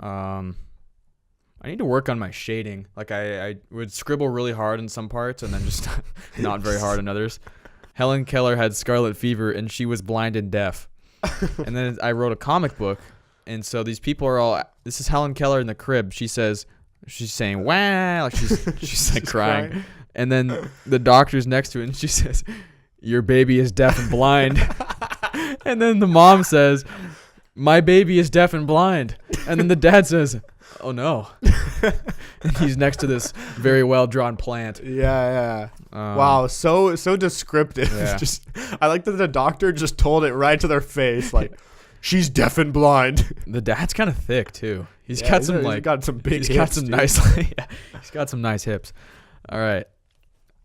I need to work on my shading. Like I would scribble really hard in some parts and then just not very hard in others. Helen Keller had scarlet fever and she was blind and deaf. And then I wrote a comic book, and so these people are all. This is Helen Keller in the crib. She's saying "wah," like she's like crying. And then the doctor's next to it, and she says, "Your baby is deaf and blind." And then the mom says, "My baby is deaf and blind." And then the dad says, "Oh no." And he's next to this very well drawn plant. Yeah. Wow, so descriptive. Yeah. Just I like that the doctor just told it right to their face, like she's deaf and blind. The dad's kind of thick too. He's got some big hips. He's got some nice hips. All right.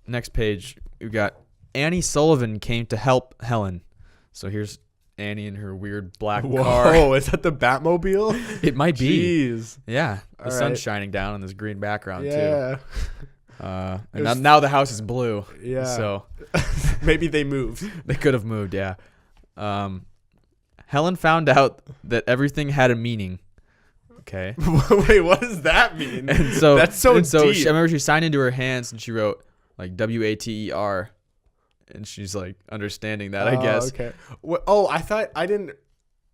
Next page, we've got Annie Sullivan came to help Helen. So here's Annie in her weird black car. Oh, is that the Batmobile? It might be. Jeez. Yeah. The sun's right. shining down on this green background too. And now the house is blue. Yeah. So maybe they moved. They could have moved, yeah. Helen found out that everything had a meaning. Okay. Wait, what does that mean? And so that's so deep. So I remember she signed into her hands and she wrote like WATER. And she's like understanding that, I guess. Okay. I thought I didn't.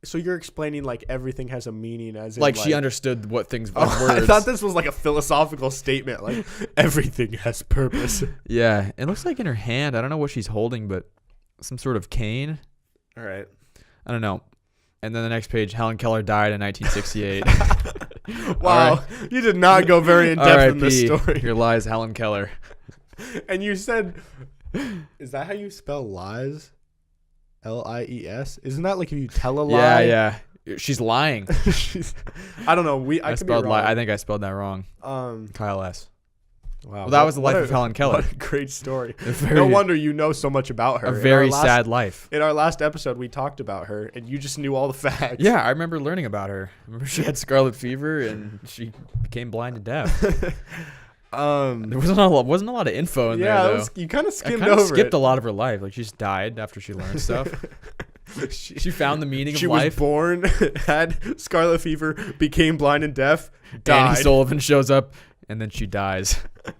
So you're explaining like everything has a meaning, as in, Like she understood what things were Oh, words. I thought this was like a philosophical statement, like everything has purpose. Yeah, it looks like in her hand. I don't know what she's holding, but some sort of cane. All right. I don't know. And then the next page, Helen Keller died in 1968. Wow, right. you did not go very in depth in this story. Here lies Helen Keller. And you said, is that how you spell lies? Lies? Isn't that like if you tell a lie? Yeah. She's lying. I don't know. I could be wrong. I think I spelled that wrong. Kyle S. Wow. Well, that was the life of Helen Keller. What a great story. No wonder you know so much about her. A very sad life. In our last episode, we talked about her, and you just knew all the facts. Yeah, I remember learning about her. I remember she had scarlet fever, and she became blind and deaf. There wasn't a lot of info in there, though. You kind of skimmed over it. skipped a lot of her life. Like, she just died after she learned stuff. She found the meaning of life. She was born, had scarlet fever, became blind and deaf, died. Annie Sullivan shows up, and then she dies. All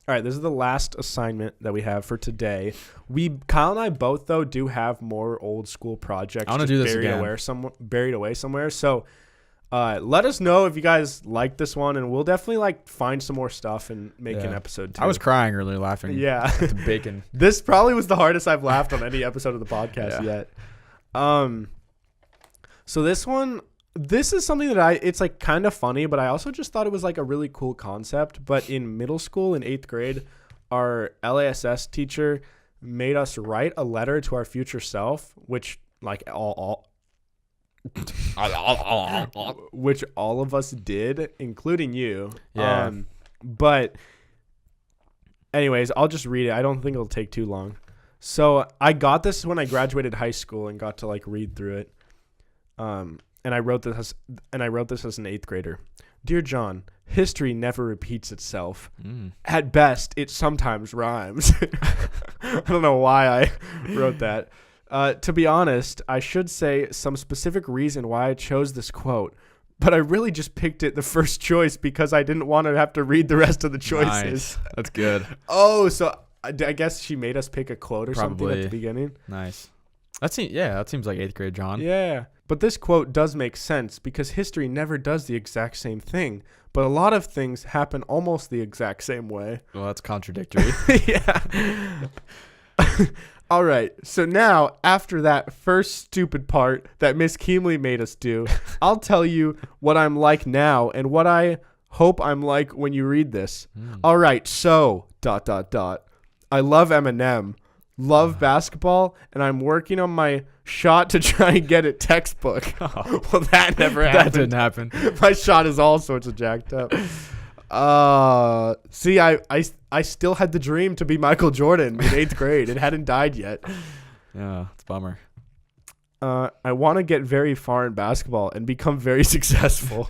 right, this is the last assignment that we have for today. Kyle and I both, though, do have more old school projects. I want to do this again. Buried away somewhere. So let us know if you guys like this one, and we'll definitely like find some more stuff and make an episode too. I was crying earlier laughing. Yeah. At the bacon. This probably was the hardest I've laughed on any episode of the podcast yet. So this is something that it's like kind of funny, but I also just thought it was like a really cool concept. But in middle school, in 8th grade, our LASS teacher made us write a letter to our future self, which like which all of us did, including you. Yeah. But anyways, I'll just read it. I don't think it'll take too long. So I got this when I graduated high school and got to like read through it. And I wrote this as an 8th grader. Dear John, history never repeats itself. At best, it sometimes rhymes. I don't know why I wrote that. To be honest, I should say some specific reason why I chose this quote, but I really just picked it the first choice because I didn't want to have to read the rest of the choices. Nice. That's good. Oh, so I guess she made us pick a quote or something at the beginning. Nice. That seems like 8th grade John. Yeah. But this quote does make sense because history never does the exact same thing, but a lot of things happen almost the exact same way. Well, that's contradictory. Yeah. All right. So now, after that first stupid part that Miss Keemley made us do, I'll tell you what I'm like now and what I hope I'm like when you read this. All right. So, ... I love Eminem, love basketball, and I'm working on my shot to try and get it textbook. Oh. Well, that never happened. That didn't happen. My shot is all sorts of jacked up. See, I still had the dream to be Michael Jordan in 8th grade. It hadn't died yet. Yeah, it's a bummer. I want to get very far in basketball and become very successful.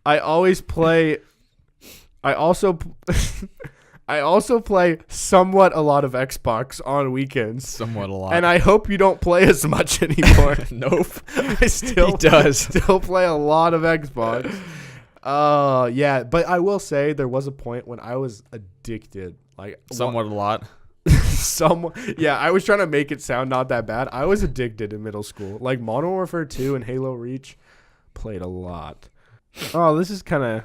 I also play somewhat a lot of Xbox on weekends. Somewhat a lot. And I hope you don't play as much anymore. Nope. I still play a lot of Xbox. Yeah, but I will say there was a point when I was addicted. Like somewhat a lot. Yeah, I was trying to make it sound not that bad. I was addicted in middle school. Like Modern Warfare 2 and Halo Reach, played a lot. Oh, this is kind of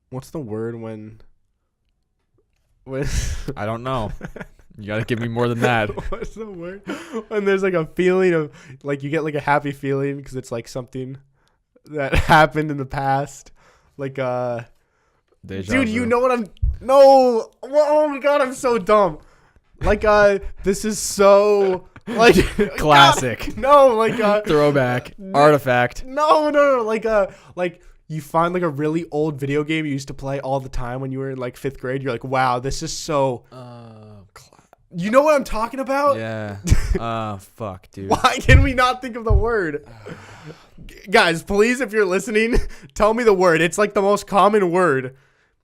what's the word when I don't know. You got to give me more than that. What's the word? When there's like a feeling of like you get like a happy feeling because it's like something that happened in the past. Like dude, you know what oh my god, I'm so dumb. Like this is so like classic. God, no, like throwback artifact. No, like you find like a really old video game you used to play all the time when you were in like 5th grade. You're like, wow, this is so. You know what I'm talking about? Yeah. Fuck, dude. Why can we not think of the word? Guys, please, if you're listening, tell me the word. It's like the most common word.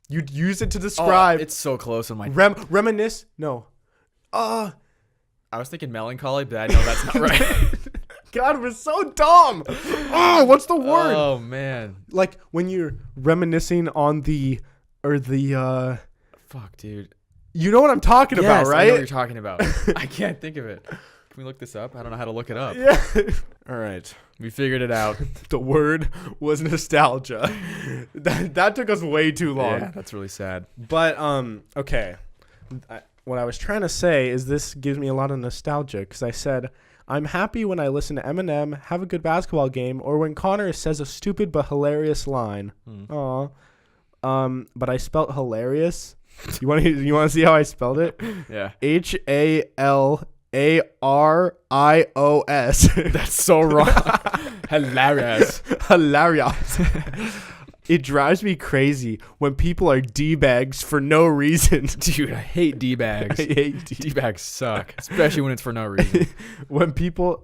You'd use it to describe. It's so close on my. Reminisce? No. I was thinking melancholy, but I know that's not right. God, we're so dumb. Oh, what's the word? Oh man. Like when you're reminiscing on Fuck, dude. You know what I'm talking about, right? I know what you're talking about. I can't think of it. Can we look this up? I don't know how to look it up. Yeah. All right. We figured it out. The word was nostalgia. That took us way too long. Yeah, that's really sad. But okay. What I was trying to say is this gives me a lot of nostalgia because I said I'm happy when I listen to Eminem, have a good basketball game, or when Connor says a stupid but hilarious line. Aw. But I spelt hilarious. You want to see how I spelled it? Yeah. HALARIOS. That's so wrong. Hilarious. Hilarious. It drives me crazy when people are D-bags for no reason. Dude, I hate D-bags. I hate D-bags suck, especially when it's for no reason.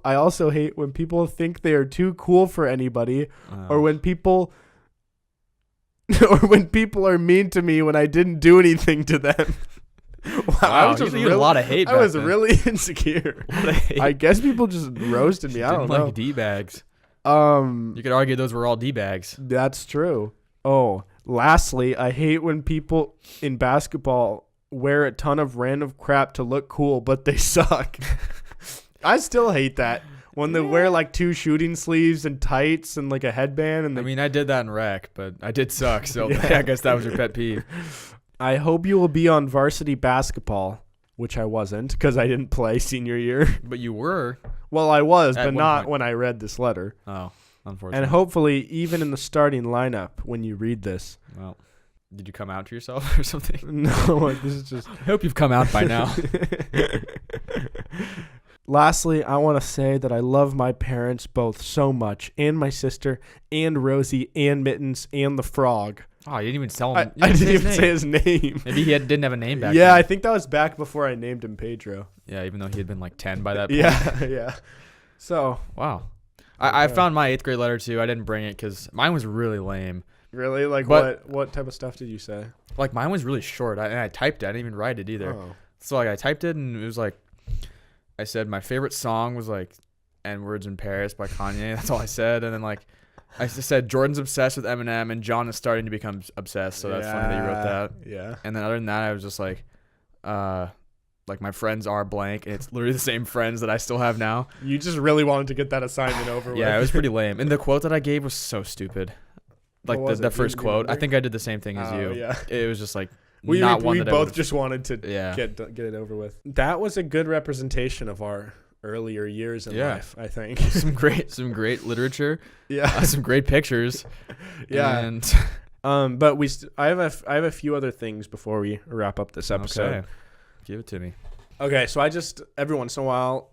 I also hate when people think they are too cool for anybody, or when people are mean to me when I didn't do anything to them. Wow, I was just a lot of hate. I was really insecure. I guess people just roasted me. I don't know. Like D-bags. You could argue those were all D-bags. That's true. Oh, lastly, I hate when people in basketball wear a ton of random crap to look cool, but they suck. I still hate that. When they wear like 2 shooting sleeves and tights and like a headband. And I mean, I did that in rec, but I did suck. So yeah. I guess that was your pet peeve. I hope you will be on varsity basketball, which I wasn't because I didn't play senior year. But you were. Well, I was, but not point. when I read this letter. Oh, unfortunately. And hopefully even in the starting lineup when you read this. Well, did you come out to yourself or something? No, this is just... I hope you've come out by now. Lastly, I want to say that I love my parents both so much, and my sister, and Rosie, and Mittens, and the frog. Oh, you didn't even tell him. I didn't even say his name. Maybe he didn't have a name back then. Yeah, I think that was back before I named him Pedro. Yeah, even though he had been like 10 by that point. Yeah. So. Wow. I found my 8th grade letter too. I didn't bring it because mine was really lame. Really? Like what type of stuff did you say? Like mine was really short. I typed it. I didn't even write it either. Oh. So like I typed it and it was like, I said my favorite song was like N-Words in Paris by Kanye. That's all I said. And then like I just said Jordan's obsessed with Eminem and John is starting to become obsessed. So that's funny that you wrote that. Yeah. And then other than that, I was just like my friends are blank. And it's literally the same friends that I still have now. You just really wanted to get that assignment over with. Yeah, it was pretty lame. And the quote that I gave was so stupid. Like the first quote. I think I did the same thing as you. Yeah. It was just like we both just wanted to get it over with. That was a good representation of our earlier years in life, I think. some great literature. Yeah. Some great pictures. Yeah. And but I have a few other things before we wrap up this episode. Okay. Give it to me. Okay, so I just every once in a while,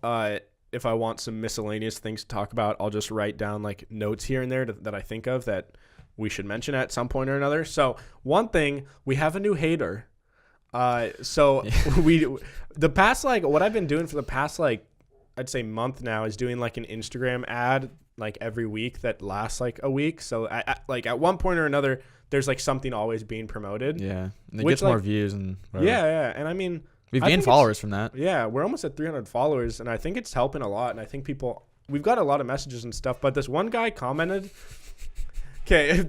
if I want some miscellaneous things to talk about, I'll just write down like notes here and there that I think of that we should mention at some point or another. So one thing, we have a new hater. So the past like what I've been doing for the past like I'd say month now is doing like an Instagram ad like every week that lasts like a week. So at one point or another, there's like something always being promoted. Yeah, and it gets more views and whatever. Yeah, and I mean we've gained followers from that. Yeah, we're almost at 300 followers, and I think it's helping a lot. And I think we've got a lot of messages and stuff. But this one guy commented. Okay,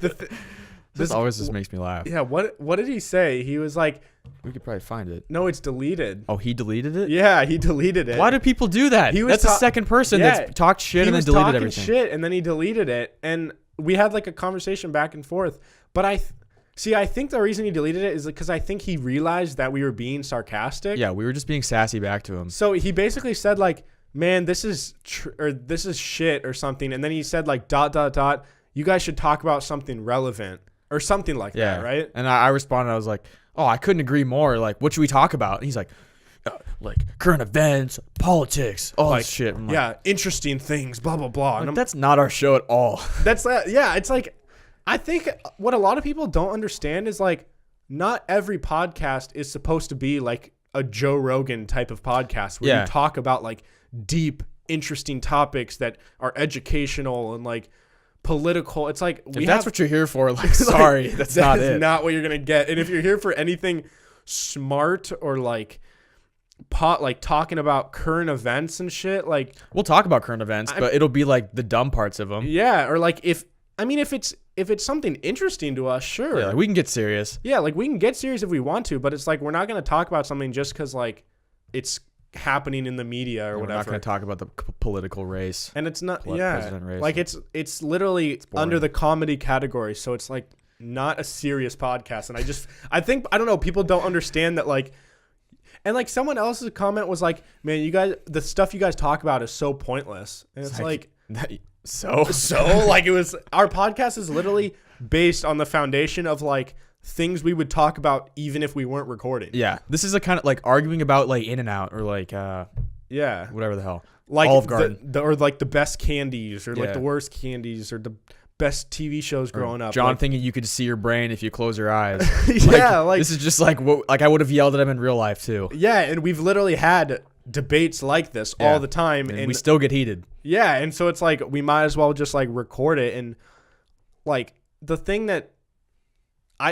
this always just makes me laugh. Yeah, what did he say? He was like, we could probably find it. No, it's deleted. Oh, he deleted it? Yeah, he deleted it. Why do people do that? That's the second person that's talked shit and then deleted everything. He was talking shit and then he deleted it, and we had like a conversation back and forth. But I think the reason he deleted it is because I think he realized that we were being sarcastic. Yeah, we were just being sassy back to him. So he basically said like, "Man, this is this is shit" or something, and then he said like ... You guys should talk about something relevant or something like that, right? And I responded. I was like, "Oh, I couldn't agree more. Like, what should we talk about?" And he's like, "Like current events, politics, all like, this shit." I'm like, interesting things, blah blah blah. Like, that's not our show at all. That's it's like, I think what a lot of people don't understand is like, not every podcast is supposed to be like a Joe Rogan type of podcast where you talk about like deep, interesting topics that are educational and like political. It's like if that's what you're here for, like sorry, that's not it. Not what you're gonna get. And if you're here for anything smart or like talking about current events and shit, like we'll talk about current events, but it'll be like the dumb parts of them. Yeah, or like if it's something interesting to us, sure. Yeah, like we can get serious. Yeah, like we can get serious if we want to, but it's like we're not gonna talk about something just because like it's happening in the media or We're whatever. not going to talk about the political race. And it's not, president race. like it's literally boring. under the comedy category. So it's like not a serious podcast. And I think, I don't know, people don't understand that like, and like someone else's comment was like, man, you guys, the stuff you guys talk about is so pointless. And it's like so like it was, our podcast is literally based on the foundation of like things we would talk about even if we weren't recording. Yeah. This is a kind of like arguing about like In-N-Out or like, yeah, whatever the hell. like Olive Garden. or like the best candies or like Yeah. the worst candies or the best TV shows growing up. John like, thinking you could see your brain if you close your eyes. yeah, like this is just like what like I would have yelled at him in real life too. yeah, and we've literally had debates like this all the time, and we still get heated. yeah, and so it's like we might as well just like record it. And like the thing that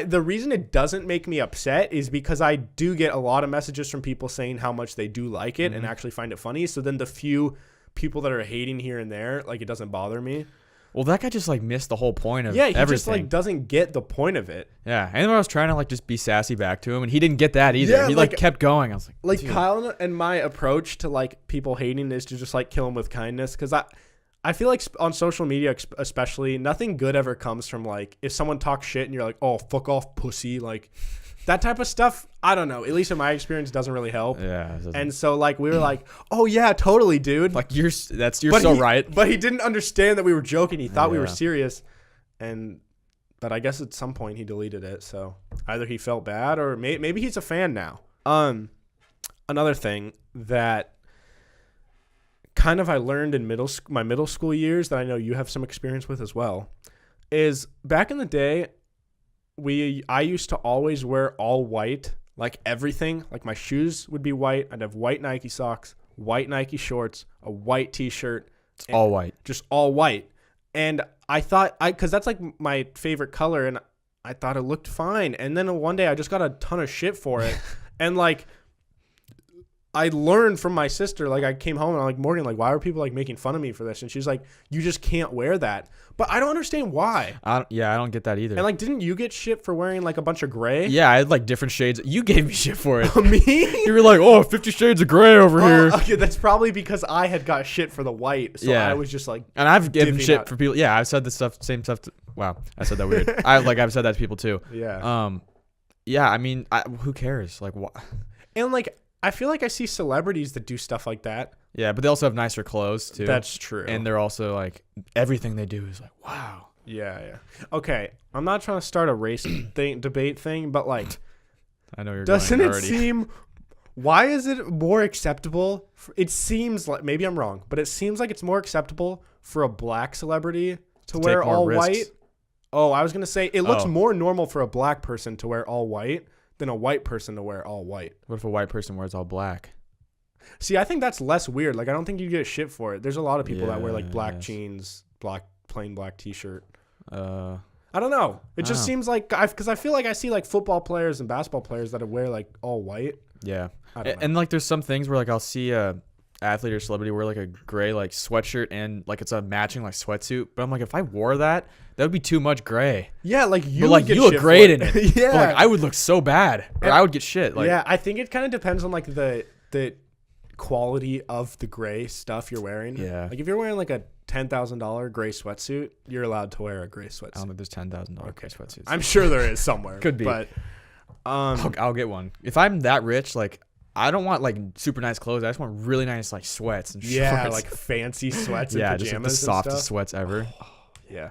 the reason it doesn't make me upset is because I do get a lot of messages from people saying how much they do like it and actually find it funny. So then the few people that are hating here and there, like it doesn't bother me. Well, that guy just like missed the whole point of everything. Just like doesn't get the point of it. Yeah, and I was trying to like just be sassy back to him, and he didn't get that either. Yeah, he like kept going. I was like, dude. Kyle and my approach to like people hating is to just like kill them with kindness, because I feel like on social media especially, nothing good ever comes from like if someone talks shit and you're like, oh, fuck off, pussy, like that type of stuff. I don't know, at least in my experience, doesn't really help. Yeah. And so like we were like, oh yeah, totally, dude. Like you're so right. But he didn't understand that we were joking. He thought we were serious. But I guess at some point he deleted it. So either he felt bad or maybe he's a fan now. Another thing that kind of I learned in my middle school years that I know you have some experience with as well is back in the day, I used to always wear all white, like everything. Like my shoes would be white. I'd have white Nike socks, white Nike shorts, a white t-shirt. All white. Just all white. And I thought, because that's like my favorite color, and I thought it looked fine. And then one day I just got a ton of shit for it. And like, I learned from my sister, like I came home and I'm like, Morgan, like, why are people like making fun of me for this? And she's like, you just can't wear that. But I don't understand why. I don't get that either. And like, didn't you get shit for wearing like a bunch of gray? Yeah, I had like different shades. You gave me shit for it. Me? You were like, oh, 50 Shades of Gray over here. Okay, that's probably because I had got shit for the white. So I was just like, and I've given shit out. for people. Yeah, I've said this stuff, same stuff. Wow, I said that weird. I've said that to people too. Yeah. Yeah, I mean, who cares? Like, what? And like, I feel like I see celebrities that do stuff like that. Yeah, but they also have nicer clothes too. That's true. And they're also like, everything they do is like, wow. Yeah. Okay, I'm not trying to start a race debate thing, but like, I know you're. Doesn't going it already. seem? Why is it more acceptable? It seems like, maybe I'm wrong, but it seems like it's more acceptable for a black celebrity to wear all white. Oh, I was gonna say it looks more normal for a black person to wear all white than a white person to wear all white. What if a white person wears all black? See, I think that's less weird. Like, I don't think you get shit for it. There's a lot of people that wear like black jeans, plain black t-shirt. I don't know. It just seems like because I feel like I see like football players and basketball players that wear like all white. Yeah, I don't know. And like there's some things where like I'll see a athlete or celebrity wear like a gray like sweatshirt and like it's a matching like sweatsuit, but I'm like, if I wore that would be too much gray. Yeah, like you. But like you look great in it. Yeah, but, like I would look so bad, or I would get shit. Like, yeah, I think it kind of depends on like the quality of the gray stuff you're wearing. Yeah, like if you're wearing like a $10,000 gray sweatsuit, you're allowed to wear a gray sweatsuit. I don't know if there's $10,000 gray sweatsuits. I'm sure there is somewhere. Could be, but I'll get one if I'm that rich. Like I don't want like super nice clothes. I just want really nice like sweats and shorts. Yeah, like fancy sweats and pajamas. Just like the softest sweats ever. Yeah.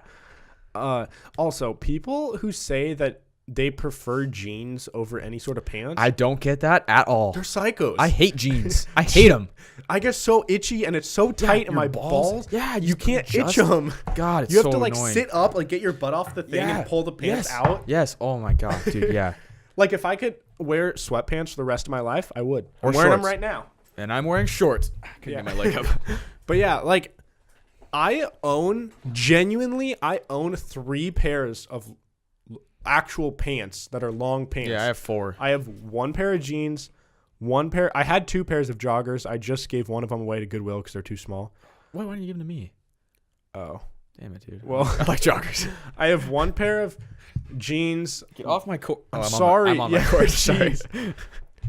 Also, people who say that they prefer jeans over any sort of pants, I don't get that at all. They're psychos. I hate jeans. I hate them. I get so itchy and it's so tight in my balls. Yeah, you can't itch them. God, it's you have so to like annoying. sit up, like get your butt off the thing and pull the pants out. Yes. Oh my god, dude. Yeah. Like if I could wear sweatpants for the rest of my life, I would. Or I'm wearing them shorts. right now. And I'm wearing shorts. I couldn't get my leg up. But yeah, like I own 3 pairs of actual pants that are long pants. Yeah, I have 4. I have 1 pair of jeans, I had 2 pairs of joggers. I just gave one of them away to Goodwill because they're too small. Why don't you give them to me? Oh. Damn it, dude. Well, I like joggers. I have 1 pair of jeans. Get off my court. I'm sorry. I'm on my court. Sorry.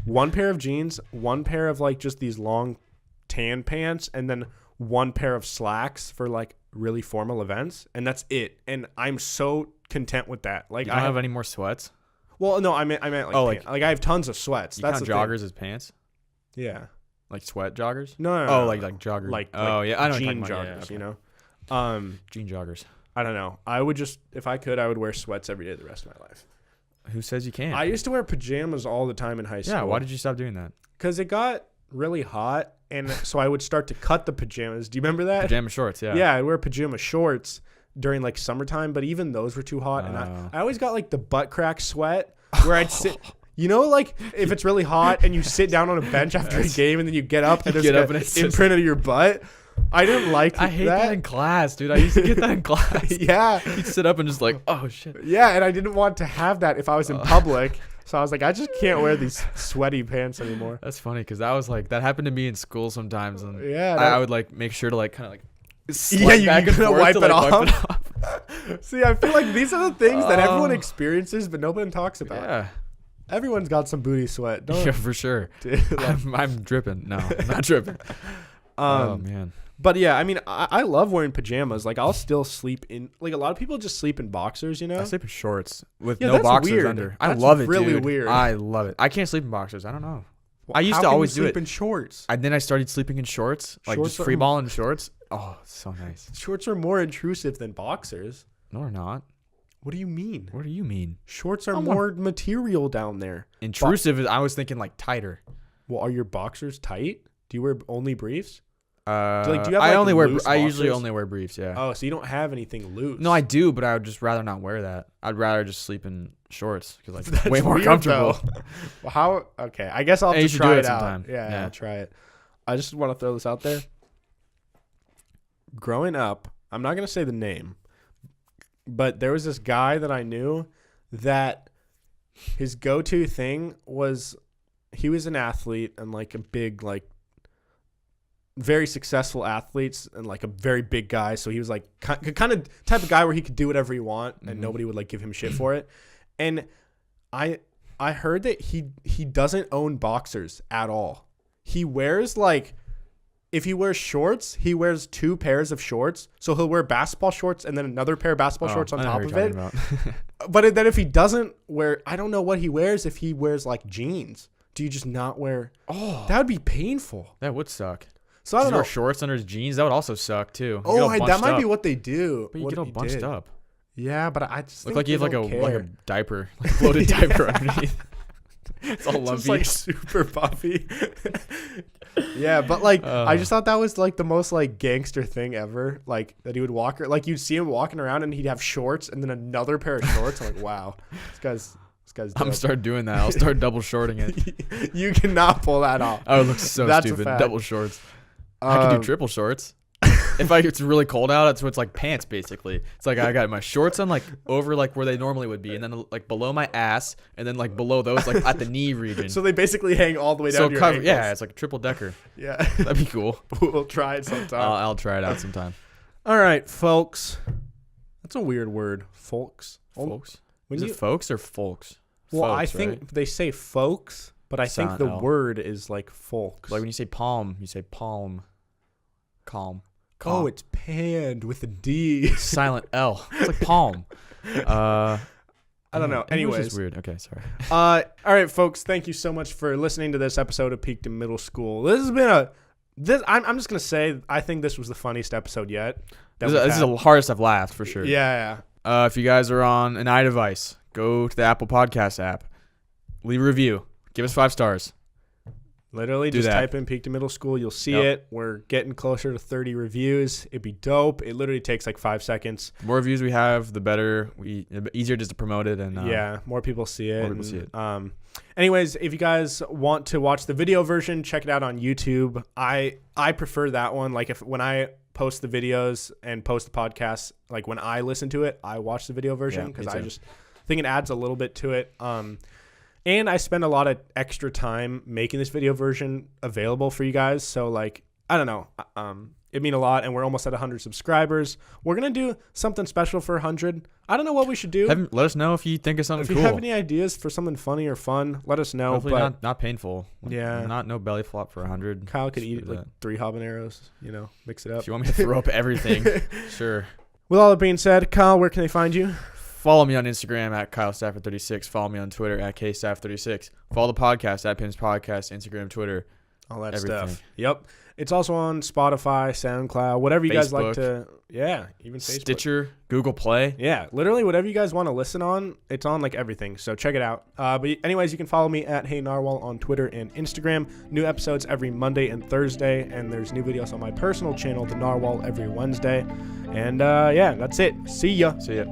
one pair of jeans, one pair of like just these long tan pants, and then one pair of slacks for like really formal events, and that's it. And I'm so content with that. Like, You don't have any more sweats? Well, no, I meant like I have tons of sweats. You That's count the joggers thing. as pants? Yeah. Like sweat joggers? No. Oh, like joggers. Yeah, I know. Jean what you're talking about. joggers. Yeah, You okay. know. Jean joggers. I don't know. I would just, if I could, I would wear sweats every day the rest of my life. Who says you can't? I used to wear pajamas all the time in high school. Yeah, why did you stop doing that? Because it got really hot, and so I would start to cut the pajamas. Do you remember that? Pajama shorts, yeah. Yeah, I'd wear pajama shorts during like summertime, but even those were too hot. And I always got like the butt crack sweat where I'd sit. You know, like if it's really hot and you sit down on a bench after a game and then you get up and there's get like up and it's imprint of your butt. I didn't like I hate that in class, dude. I used to get that in class. Yeah. You'd sit up and just like, oh, shit. Yeah, and I didn't want to have that if I was in public. So I was like, I just can't wear these sweaty pants anymore. That's funny because that happened to me in school sometimes. And Yeah, I would like make sure to like kind of like Yeah, slide you back and gotta forth wipe to, it like, wipe off. See, I feel like these are the things that everyone Oh. experiences, but nobody talks about. Yeah. Everyone's got some booty sweat. Don't Yeah, for sure. Dude, like, I'm dripping. No, I'm not dripping. Oh, man. But yeah, I mean, I love wearing pajamas. Like, I'll still sleep in. Like, a lot of people just sleep in boxers. You know. I sleep in shorts with Yeah, no that's boxers weird. under. I That's love it, really dude. weird. I love it. I can't sleep in boxers. I don't know. Well, I used how to can always you do sleep it. in shorts. And then I started sleeping in shorts, like Shorts just are- free ball in shorts. Oh, it's so nice. Shorts are more intrusive than boxers. No, they're not. What do you mean? What do you mean? Shorts are I'm more material down there. Intrusive is I was thinking like tighter. Well, are your boxers tight? Do you wear only briefs? Do you have, I like, only wear. loose I usually boxers? only wear briefs. Yeah. Oh, so you don't have anything loose? No, I do, but I would just rather not wear that. I'd rather just sleep in shorts because like That's way more weird, comfortable. though. Well, how? Okay, I guess I'll have Hey, you to should try do it it out. sometime. Yeah, Yeah. I'll try it. I just want to throw this out there. Growing up, I'm not gonna say the name, but there was this guy that I knew that his go-to thing was he was an athlete and like a big like very successful athletes and like a very big guy. So he was like kind of type of guy where he could do whatever he want and nobody would like give him shit for it. And I heard that he doesn't own boxers at all. He wears like, if he wears shorts, he wears 2 pairs of shorts. So he'll wear basketball shorts and then another pair of basketball shorts on I know top what of you're it. talking about. But then if he doesn't wear, I don't know what he wears. If he wears like jeans, do you just not wear? Oh, that would be painful. That would suck. So I Does don't he know. wear shorts under his jeans? That would also suck too. Oh, that might be what they do. But you what get all he bunched did. up. Yeah, but I just Look think like you have they like don't a care. diaper, like a floated diaper underneath. It's all lumpy. Just like super puffy. Yeah, but like I just thought that was like the most like gangster thing ever. Like that he would walk, like you'd see him walking around and he'd have shorts and then another pair of shorts. I'm like, wow, this guy's. I'm dope. gonna start doing that. I'll start double shorting it. You cannot pull that off. I would look so That's a stupid. fact. Double shorts. I could do triple shorts. If it's really cold out, that's what it's like pants basically. It's like I got my shorts on like over like where they normally would be, and then like below my ass, and then like below those like at the knee region. So they basically hang all the way down So to your cover, ankles. yeah, it's like a triple decker. Yeah. That'd be cool. We'll try it sometime. I'll try it out sometime. All right, folks. That's a weird word, folks. Folks. When Is you, it folks or folks? well, I Folks, think right? they say folks, but I think Silent the L. word is like folks. Like when you say palm, you say palm. Calm. Oh, it's panned with a D. silent L. It's like palm. I don't know. English Anyways. is weird. Okay, sorry. All right, folks. Thank you so much for listening to this episode of Peaked in Middle School. This has been I'm just gonna say I think this was the funniest episode yet. This is the hardest I've laughed for sure. Yeah. If you guys are on an iDevice, go to the Apple Podcast app, leave a review, give us 5 stars. Literally, Do just that. type in Peaked in Middle School. You'll see Yep. it. We're getting closer to 30 reviews. It'd be dope. It literally takes like 5 seconds. The more reviews we have, the better. The easier it is to promote it, and Yeah, more people see it. more people see it. Anyways, if you guys want to watch the video version, check it out on YouTube. I prefer that one. Like when I post the videos and post the podcast, like when I listen to it, I watch the video version Yeah, because me I too. just think it adds a little bit to it. And I spend a lot of extra time making this video version available for you guys. So like, I don't know. It mean a lot, and we're almost at 100 subscribers. We're gonna do something special for 100. I don't know what we should do. Let us know if you think of something If cool. you have any ideas for something funny or fun, let us know. Hopefully but not painful. Yeah. No belly flop for 100. Kyle could Just eat do like that. 3 habaneros, mix it up. If you want me to throw up everything, sure. With all that being said, Kyle, where can they find you? Follow me on Instagram at KyleStafford36. Follow me on Twitter at KStaff36. Follow the podcast at PIMS Podcast, Instagram, Twitter. All that Everything. stuff. Yep. It's also on Spotify, SoundCloud, whatever you guys like Facebook. to. Yeah, even Facebook. Stitcher, Google Play. Yeah, literally whatever you guys want to listen on, it's on like everything. So check it out. But anyways, you can follow me at Hey Narwhal on Twitter and Instagram. New episodes every Monday and Thursday, and there's new videos on my personal channel, The Narwhal, every Wednesday. And yeah, that's it. See ya. See ya.